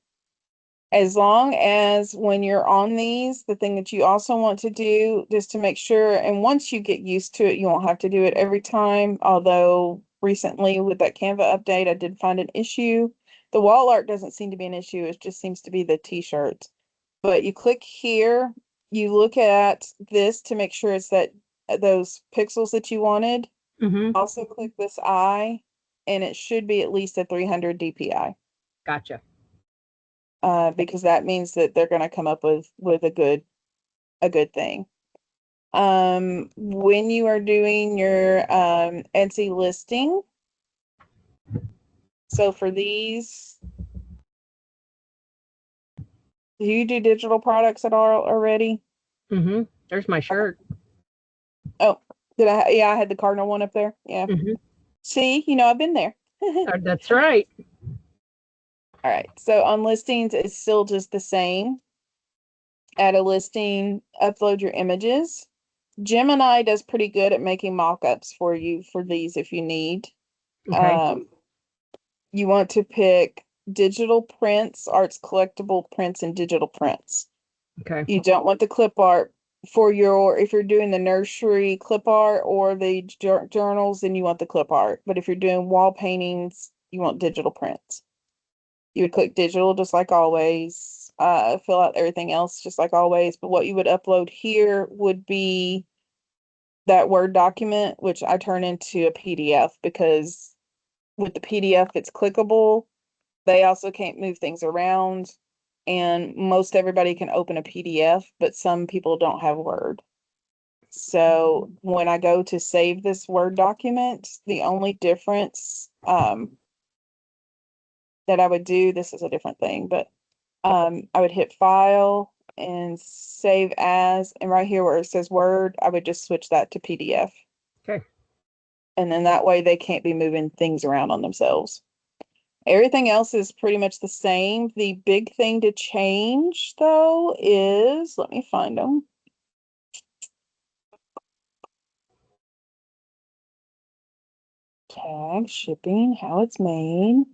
As long as when you're on these, the thing that you also want to do just to make sure, and once you get used to it, you won't have to do it every time. Although recently with that Canva update, I did find an issue. The wall art doesn't seem to be an issue. It just seems to be the t-shirts. But you click here, you look at this to make sure it's that those pixels that you wanted. Mm-hmm. Also click this eye, and it should be at least a 300 DPI. Gotcha. Because that means that they're going to come up with a good thing. When you are doing your Etsy listing, so for these, do you do digital products at all already? Mm-hmm. There's my Okay. shirt. Oh, did I? Yeah, I had the cardinal one up there. Yeah. Mm-hmm. See, I've been there. All That's right. right. So on listings, it's still just the same. Add a listing, upload your images. Gemini does pretty good at making mock-ups for you for these if you need. Okay. You want to pick digital prints, arts collectible prints, and digital prints. Okay. You don't want the clip art for if you're doing the nursery clip art or the journals, then you want the clip art. But if you're doing wall paintings, you want digital prints. You would click digital just like always, fill out everything else just like always. But what you would upload here would be that Word document, which I turn into a PDF because with the PDF, it's clickable. They also can't move things around. And most everybody can open a PDF, but some people don't have Word. So when I go to save this Word document, the only difference that I would do, this is a different thing, but I would hit File and Save As, and right here where it says Word, I would just switch that to PDF. Okay. And then that way they can't be moving things around on themselves. Everything else is pretty much the same. The big thing to change, though, is let me find them. Tag, shipping, how it's made.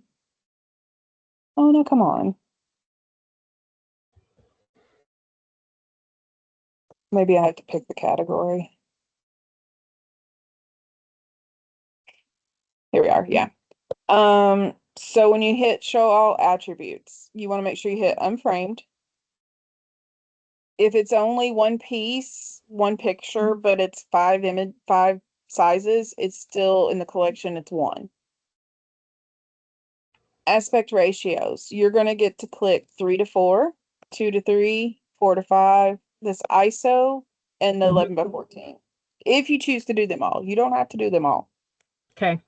Oh, no, come on. Maybe I have to pick the category. Here we are. Yeah. So when you hit show all attributes, you want to make sure you hit unframed. If it's only one piece, one picture, but it's five sizes, it's still in the collection, it's one. Aspect ratios, you're going to get to click 3:4, 2:3, 4:5, this ISO, and the Mm-hmm. 11:14. If you choose to do them all, you don't have to do them all, Okay.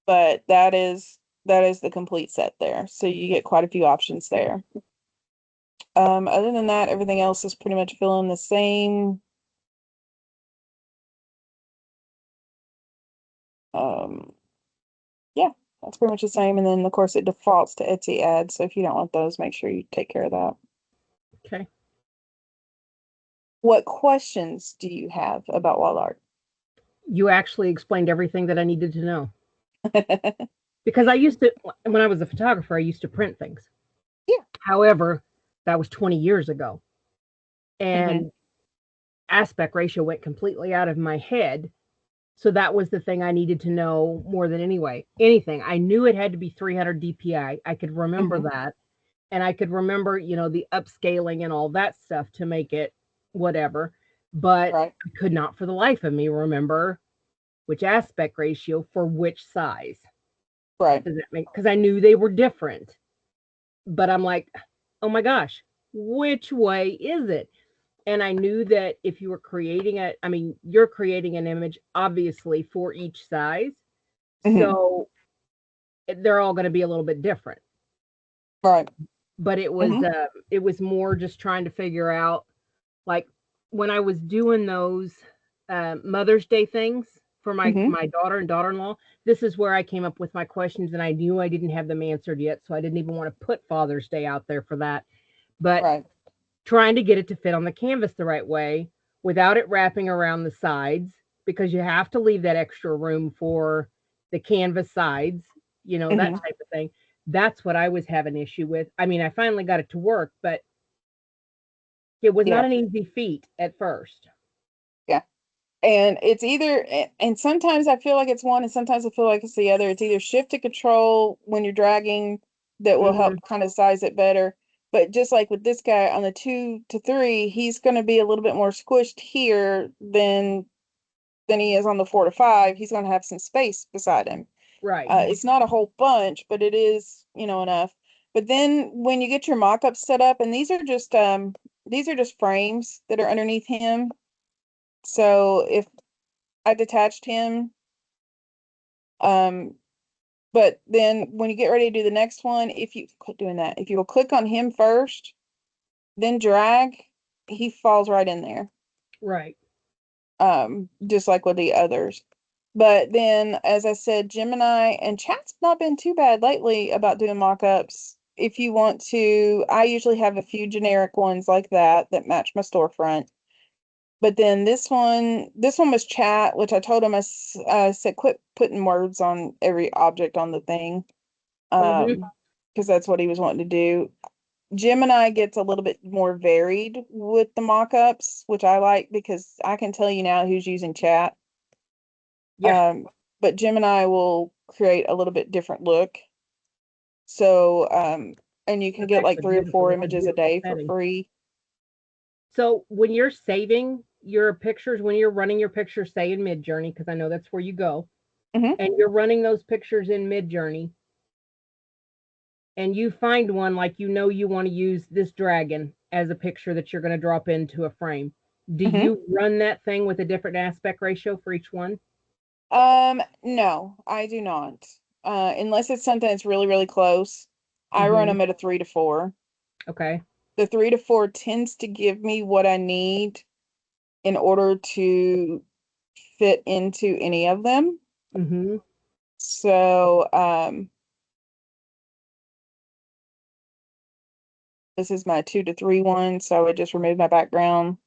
but that is the complete set there. So you get quite a few options there. Other than that, everything else is pretty much feeling the same. Um, yeah, that's pretty much the same. And then of course it defaults to Etsy ads. So if you don't want those, make sure you take care of that. Okay. What questions do you have about wall art? You actually explained everything that I needed to know. Because I used to, when I was a photographer, I used to print things. Yeah. However, that was 20 years ago. Hmm. And aspect ratio went completely out of my head. So that was the thing I needed to know more than anything. I knew it had to be 300 DPI. I could remember Hmm. that. And I could remember, the upscaling and all that stuff to make it whatever. But Right. I could not for the life of me remember which aspect ratio for which size. Right. Does that make, because I knew they were different. But I'm like, oh my gosh, which way is it? And I knew that if you were you're creating an image obviously for each size. Hmm. So they're all going to be a little bit different. Right. But Hmm. it was more just trying to figure out, like, when I was doing those Mother's Day things for Hmm. my daughter and daughter-in-law, this is where I came up with my questions, and I knew I didn't have them answered yet, so I didn't even want to put Father's Day out there for that. But Right. trying to get it to fit on the canvas the right way without it wrapping around the sides, because you have to leave that extra room for the canvas sides, that Hmm. type of thing. That's what I was having issue with. I mean, I finally got it to work, but it was not Yeah. an easy feat at first. Yeah. And it's either, and sometimes I feel like it's one, and sometimes I feel like it's the other. It's either shift to control when you're dragging that will Mm-hmm. help kind of size it better. But just like with this guy on the 2 to 3, he's going to be a little bit more squished here than he is on the 4 to 5. He's going to have some space beside him. Right. It's not a whole bunch, but it is, enough. But then when you get your mock-up set up, and these are just frames that are underneath him. So if I detached him, but then when you get ready to do the next one, if you quit doing that, if you will click on him first, then drag, he falls right in there. Right. Just like with the others. But then, as I said, Gemini and chat's not been too bad lately about doing mock-ups. If you want to, I usually have a few generic ones like that match my storefront. But then this one was chat, which I told him I said quit putting words on every object on the thing, Mm-hmm. because that's what he was wanting to do. Gemini gets a little bit more varied with the mock-ups, which I like because I can tell you now who's using chat. Yeah. But Gemini will create a little bit different look. So, and you can That's get like actually 3 or 4 beautiful. That's a images a beautiful day for setting. free. So when you're saving your pictures, when you're running your pictures, say in Midjourney, because I know that's where you go, Hmm. and you're running those pictures in Midjourney, and you find one like you want to use this dragon as a picture that you're going to drop into a frame. Do Hmm. you run that thing with a different aspect ratio for each one? No, I do not. Unless it's something that's really, really close. I run Mm-hmm. them at a 3 to 4. Okay. The 3 to 4 tends to give me what I need in order to fit into any of them. Mm-hmm. So, this is my 2 to 3 one, so I would just remove my background,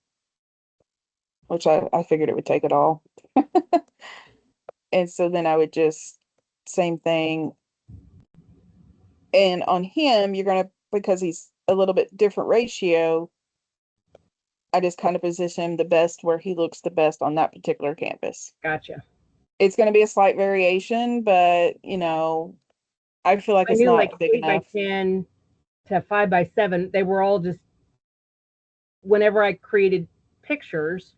which I figured it would take it all. And so then I would just, same thing. And on him, you're gonna, because he's a little bit different ratio, I just kind of position him the best where he looks the best on that particular canvas. Gotcha. It's gonna be a slight variation, but I feel like I it's knew like not big 8x10 to 5x7, they were all just whenever I created pictures,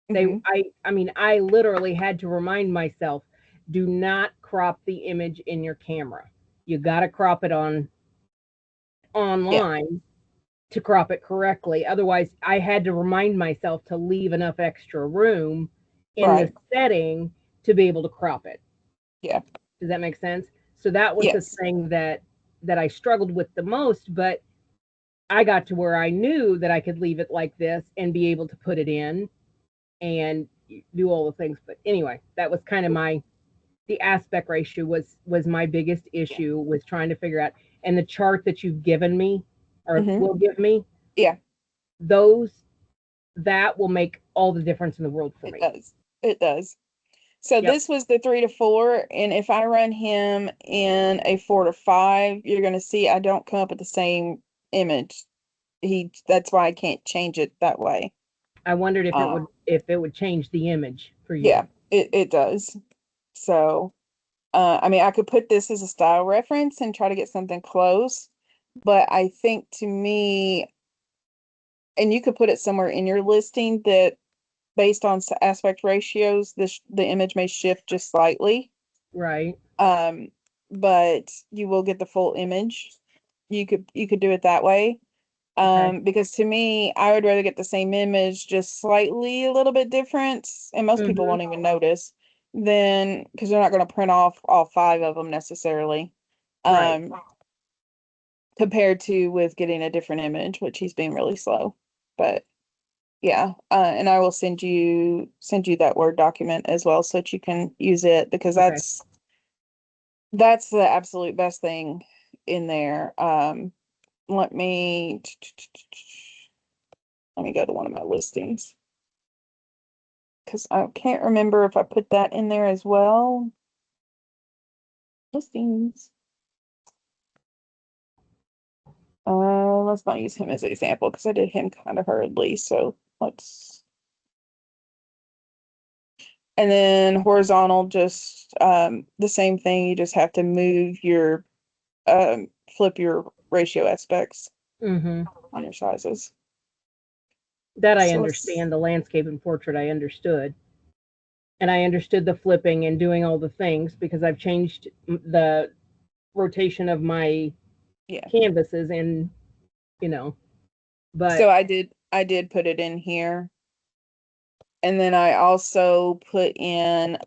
they enough. I mean I literally had to remind myself, do not crop the image in your camera. You got to crop it Yeah, online to crop it correctly. Otherwise, I had to remind myself to leave enough extra room in the right. setting to be able to crop it. Yeah. Does that make sense? So that was the Yes. thing that I struggled with the most, but I got to where I knew that I could leave it like this and be able to put it in and do all the things. But anyway, that was kind of the aspect ratio was my biggest Yeah. issue was trying to figure out. And the chart that you've given me or Hmm. will give me, Yeah, those that will make all the difference in the world for it me. does. It does. So Yep. this was the 3 to 4, and if I run him in a 4 to 5, you're going to see I don't come up with the same image. That's why I can't change it that way. I wondered Uh, if it would change the image for you. yeah, it does. So, I mean, I could put this as a style reference and try to get something close, but I think to me, and you could put it somewhere in your listing that based on aspect ratios, the image may shift just slightly. Right. Um, but you will get the full image. You could do it that way. Okay. Because to me, I would rather get the same image, just slightly a little bit different, and most people Mm-hmm. won't even notice, then because they're not going to print off all 5 of them necessarily. Right. Um, Compared to with getting a different image, which he's being really slow. But yeah, and I will send you that Word document as well so that you can use it because Okay. that's the absolute best thing in there. Let me let me go to one of my listings because I can't remember if I put that in there as well. Listings. Let's not use him as an example because I did him kind of hurriedly. So let's, and then horizontal, just the same thing. You just have to move your flip your ratio aspects Mm-hmm. on your sizes. That I So let's, understand. The landscape and portrait I understood. And I understood the flipping and doing all the things because I've changed the rotation of my yeah. canvases and you know, So but I did put it in here. And then I also put in,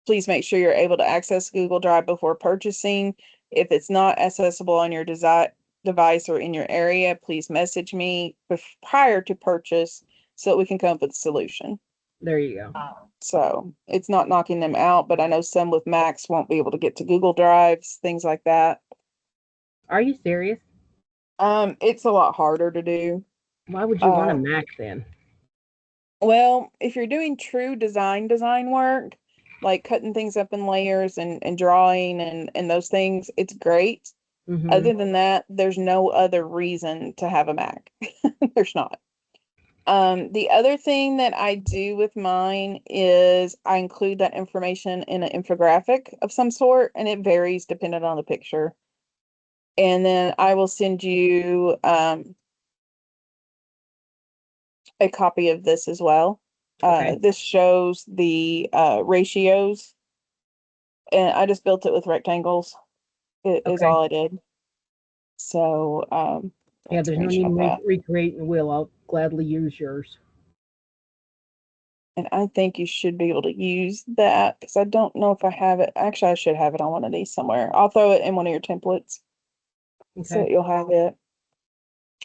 please make sure you're able to access Google Drive before purchasing. If it's not accessible on your device or in your area, please message me prior to purchase so that we can come up with a solution. There you go. So it's not knocking them out, but I know some with Macs won't be able to get to Google Drives, things like that. Are you serious? It's a lot harder to do. Why would you want a Mac then? Well, if you're doing true design work, like cutting things up in layers and drawing and those things, it's great. Other than that, there's no other reason to have a Mac. There's not. The other thing that I do with mine is I include that information in an infographic of some sort, and it varies depending on the picture. And then I will send you a copy of this as well. Okay. This shows the ratios, and I just built it with rectangles. It is Okay. all I did. So Yeah, there's no need screenshot to that. recreate and will. I'll gladly use yours. And I think you should be able to use that because I don't know if I have it. Actually, I should have it on one of these somewhere. I'll throw it in one of your templates so Okay. that you'll have it.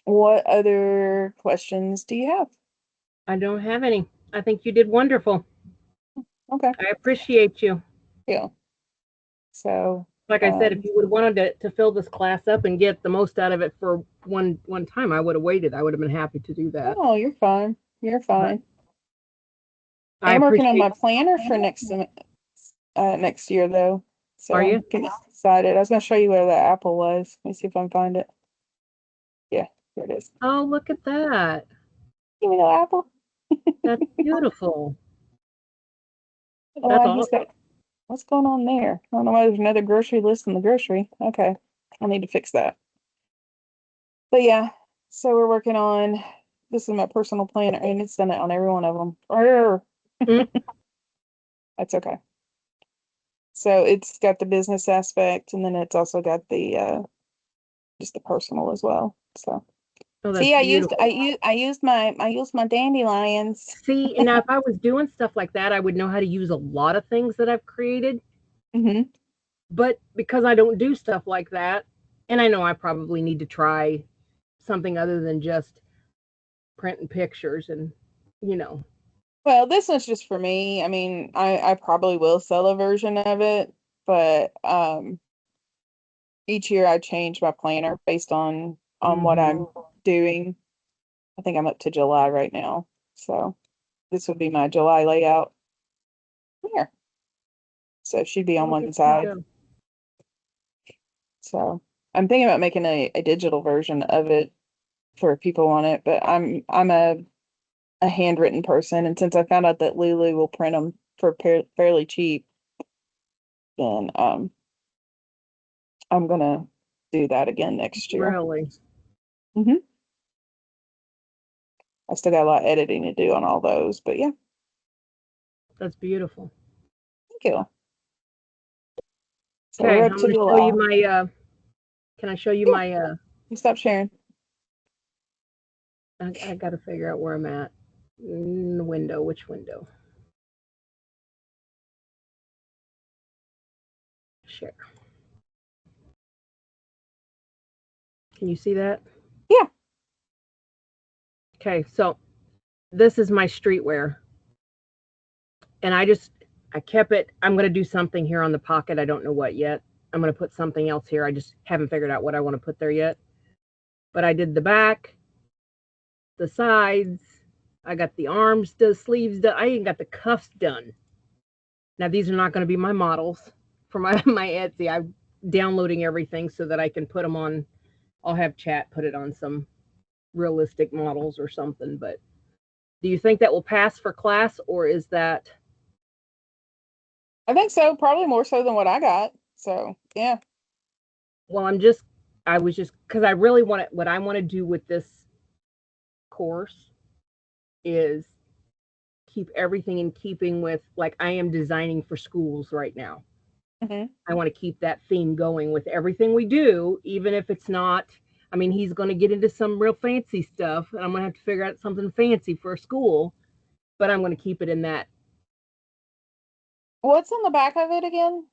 What other questions do you have? I don't have any. I think you did wonderful. Okay. I appreciate you. Yeah. So, Like I said, if you would have wanted to fill this class up and get the most out of it for one time, I would have waited. I would have been happy to do that. oh, you're fine. You're But fine. I I'm working on appreciate. my planner for next year though. So Are I'm you? getting excited. I was gonna show you where the apple was. Let me see if I can find it. Yeah, here it is. Oh, look at that. Give me the apple. That's beautiful. Oh, That's why he's awesome. got what's going on there? I don't know why there's another grocery list in the grocery. Okay. I need to fix that. But yeah, so we're working on this is my personal planner and it's done it on every one of them. Mm, That's okay. So it's got the business aspect and then it's also got the just the personal as well. So oh, that's see, beautiful. I used my dandelions. See, and now if I was doing stuff like that, I would know how to use a lot of things that I've created. Hmm. But because I don't do stuff like that, and I know I probably need to try something other than just printing pictures and, you know, Well, this one's just for me. I mean, I probably will sell a version of it, but each year I change my planner based on what hmm I'm doing. I think I'm up to July right now. So this would be my July layout here. So it should be on look one at you side. go. So I'm thinking about making a digital version of it for if people want it, but I'm a handwritten person, and since I found out that Lulu will print them for fairly cheap, then I'm gonna do that again next year. Really. Hmm. I still got a lot of editing to do on all those, but yeah, That's beautiful. thank you. So Okay, we're I'm up to going to show you July. my, can I show you Yeah, my, you stop sharing. I got to figure out where I'm at. In the window, which window? Share. Can you see that? Yeah. Okay, so this is my streetwear. And I kept it. I'm going to do something here on the pocket. I don't know what yet. I'm going to put something else here. I just haven't figured out what I want to put there yet. But I did the back, the sides. I got the arms, the sleeves done. I even got the cuffs done. Now these are not going to be my models for my my Etsy. I'm downloading everything so that I can put them on. I'll have chat put it on some realistic models or something. But do you think that will pass for class, or is that? I think so, probably more so than what I got. So yeah. Well, I was just because I really want to. What I want to do with this course is keep everything in keeping with like I am designing for schools right now. Hmm. I want to keep that theme going with everything we do, even if it's not. I mean, he's going to get into some real fancy stuff, and I'm going to have to figure out something fancy for school, but I'm going to keep it in that. What's on the back of it again?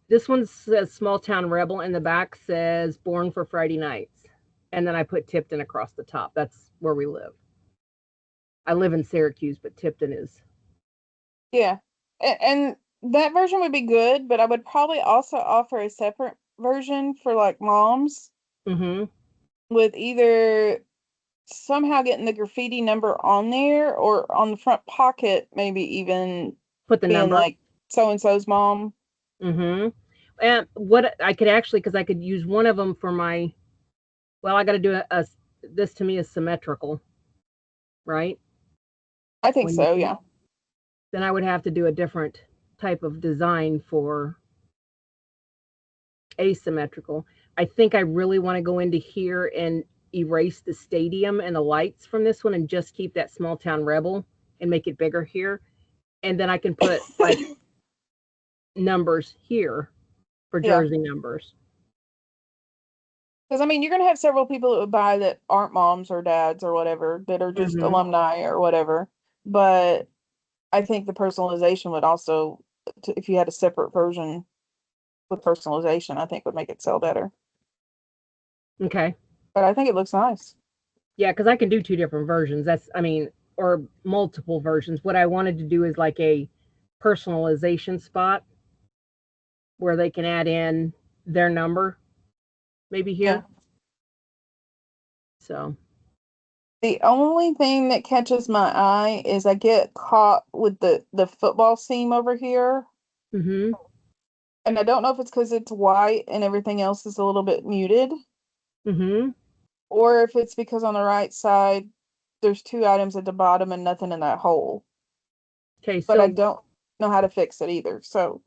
This one says Small Town Rebel, and the back says Born for Friday Nights. And then I put Tipton across the top. That's where we live. I live in Syracuse, but Tipton is. Yeah. And that version would be good, but I would probably also offer a separate version for like moms Mm-hmm. with either somehow getting the graffiti number on there or on the front pocket, maybe even Put the being number. like so and so's mom. Mm-hmm. And what I could actually, because I could use one of them for my, well, I got to do this to me is symmetrical, right? I think When you so, do, yeah. then I would have to do a different type of design for asymmetrical. I think I really want to go into here and erase the stadium and the lights from this one and just keep that Small Town Rebel and make it bigger here. And then I can put like numbers here for Yeah. jersey numbers. Because I mean, you're gonna have several people that would buy that aren't moms or dads or whatever, that are just Mm-hmm. alumni or whatever. But I think the personalization would also, if you had a separate version with personalization, I think would make it sell better. Okay. But I think it looks nice. Yeah, because I can do two different versions. That's, I mean, or multiple versions. What I wanted to do is like a personalization spot where they can add in their number, maybe Yeah. here. So, The only thing that catches my eye is I get caught with the football seam over here. mm-hmm, And I don't know if it's because it's white and everything else is a little bit muted, mm-hmm. or if it's because on the right side there's two items at the bottom and nothing in that hole. Okay, But I so, don't know how to fix it either. So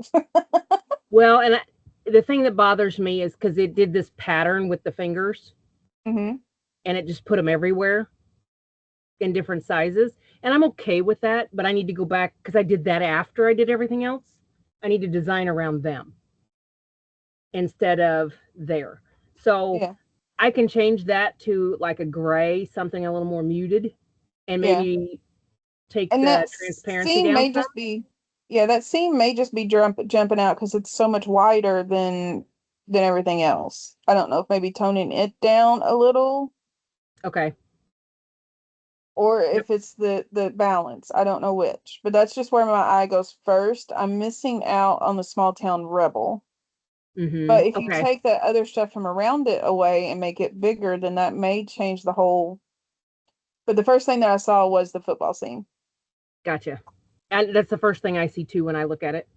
well, and the thing that bothers me is because it did this pattern with the fingers hmm. and it just put them everywhere in different sizes. And I'm okay with that, but I need to go back because I did that after I did everything else. I need to design around them instead of there. So Yeah. I can change that to like a gray, something a little more muted, and Yeah. maybe take And the that transparency seam down may some. just be, yeah, that seam may just be jumping out because it's so much wider than everything else. I don't know if maybe toning it down a little Okay. or Yep. if it's the balance. I don't know which, but that's just where my eye goes first. I'm missing out on the small town rebel. But if you Okay. take that other stuff from around it away and make it bigger, then that may change the whole. But the first thing that I saw was the football scene. Gotcha. And that's the first thing I see too when I look at it.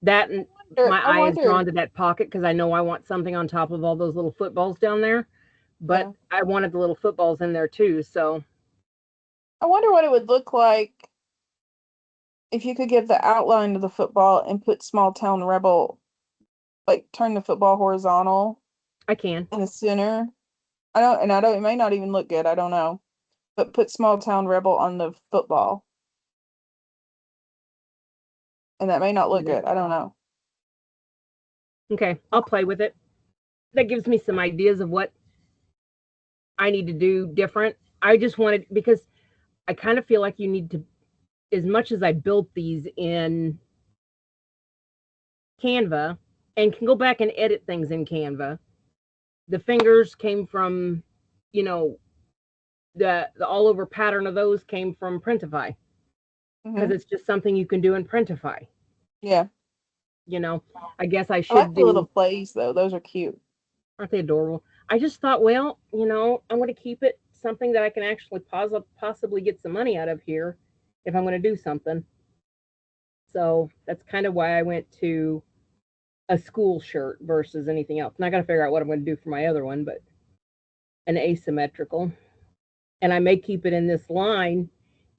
That and my I eye is wonder, drawn to that pocket because I know I want something on top of all those little footballs down there. But yeah. I wanted the little footballs in there too. So, I wonder what it would look like if you could give the outline of the football and put small town rebel, like turn the football horizontal I can. in the center. I don't, it may not even look good. I don't know. But put small town rebel on the football. And that may not look good. I don't know. Okay. I'll play with it. That gives me some ideas of what I need to do different. I just wanted, because I kind of feel like you need to, as much as I built these in Canva and can go back and edit things in Canva, the fingers came from, you know, the all over pattern of those came from Printify because Hmm. it's just something you can do in Printify. Yeah. You know, I guess I I like should the little do, plays though. Those are cute. aren't they adorable? I just thought, well, I'm going to keep it something that I can actually possibly get some money out of here if I'm going to do something. So that's kind of why I went to a school shirt versus anything else. And I got to figure out what I'm going to do for my other one, but an asymmetrical. And I may keep it in this line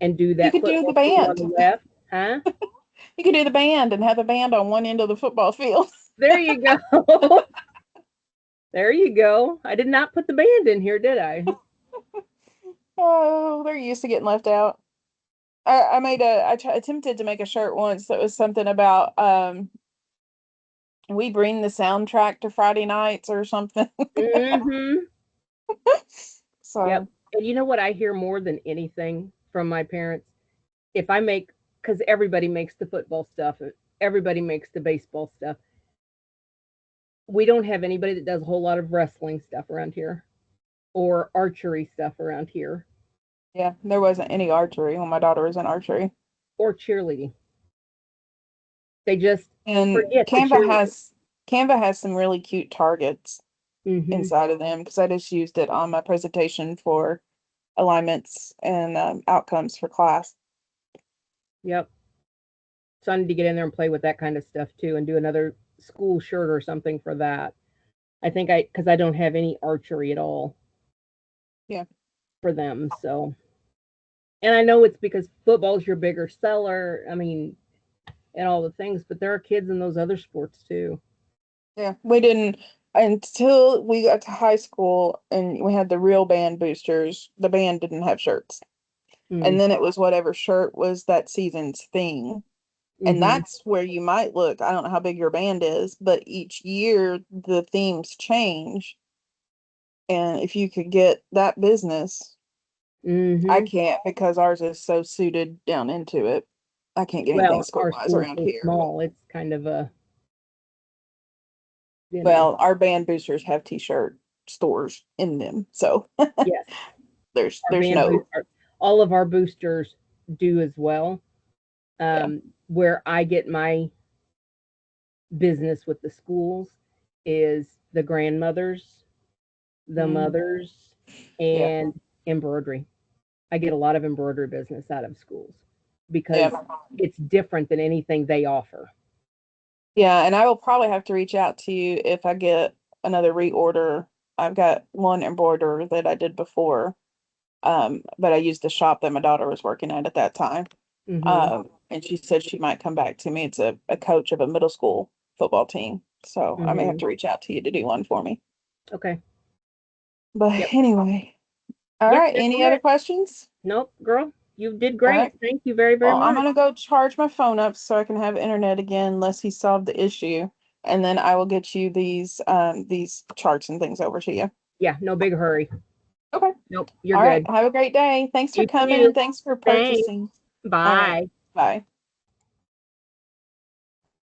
and do You that could do the football field on band. the left. Huh? You could do the band and have the band on one end of the football field. There you go. There you go. I did not put the band in here, did I? Oh, they're used to getting left out. I attempted to make a shirt once that was something about we bring the soundtrack to Friday nights or something. Hmm. Yep. So And you know what I hear more than anything from my parents? If I make, because everybody makes the football stuff, everybody makes the baseball stuff. We don't have anybody that does a whole lot of wrestling stuff around here or archery stuff around here yeah, there wasn't any archery when my daughter was in archery. or cheerleading. They just And forget the cheerleading. Canva has some really cute targets Hmm. inside of them because I just used it on my presentation for alignments and outcomes for class. Yep. So I need to get in there and play with that kind of stuff too and do another school shirt or something for that. I think because I don't have any archery at all Yeah. for them. So, and I know it's because football's your bigger seller. I mean, and all the things, but there are kids in those other sports too. Yeah. We didn't until we got to high school and we had the real band boosters, the band didn't have shirts. And Mm. then it was whatever shirt was that season's thing. And Hmm. that's where you might look. I don't know how big your band is, but each year the themes change. And if you could get that business, I Hmm. can't because ours is so suited down into it. I can't get anything Well, school our wise school's around so here. But small; it's kind of a, you know, well, our band boosters have t-shirt stores in them. So yes, our there's band no booster, all of our boosters do as well. yeah. Where I get my business with the schools is the grandmothers, the Mm, mothers, yeah. and embroidery. I get a lot of embroidery business out of schools because Yeah. it's different than anything they offer. Yeah, and I will probably have to reach out to you if I get another reorder. I've got one embroiderer that I did before. But I used the shop that my daughter was working at that time. Hmm. And she said she might come back to me. It's a coach of a middle school football team. So I may have Hmm. to reach out to you to do one for me. Okay. But Yep. anyway, all Yep. right. That's Any other it. questions? Nope, girl. You did All great. right. Thank you very, very Well, I'm much. gonna go charge my phone up so I can have internet again unless he solved the issue. And then I will get you these charts and things over to you. Yeah, no big hurry. Okay. Nope, you're All right. good. Have a great day. Thanks for You coming too. and thanks for Thanks. purchasing. All right. Bye. Bye.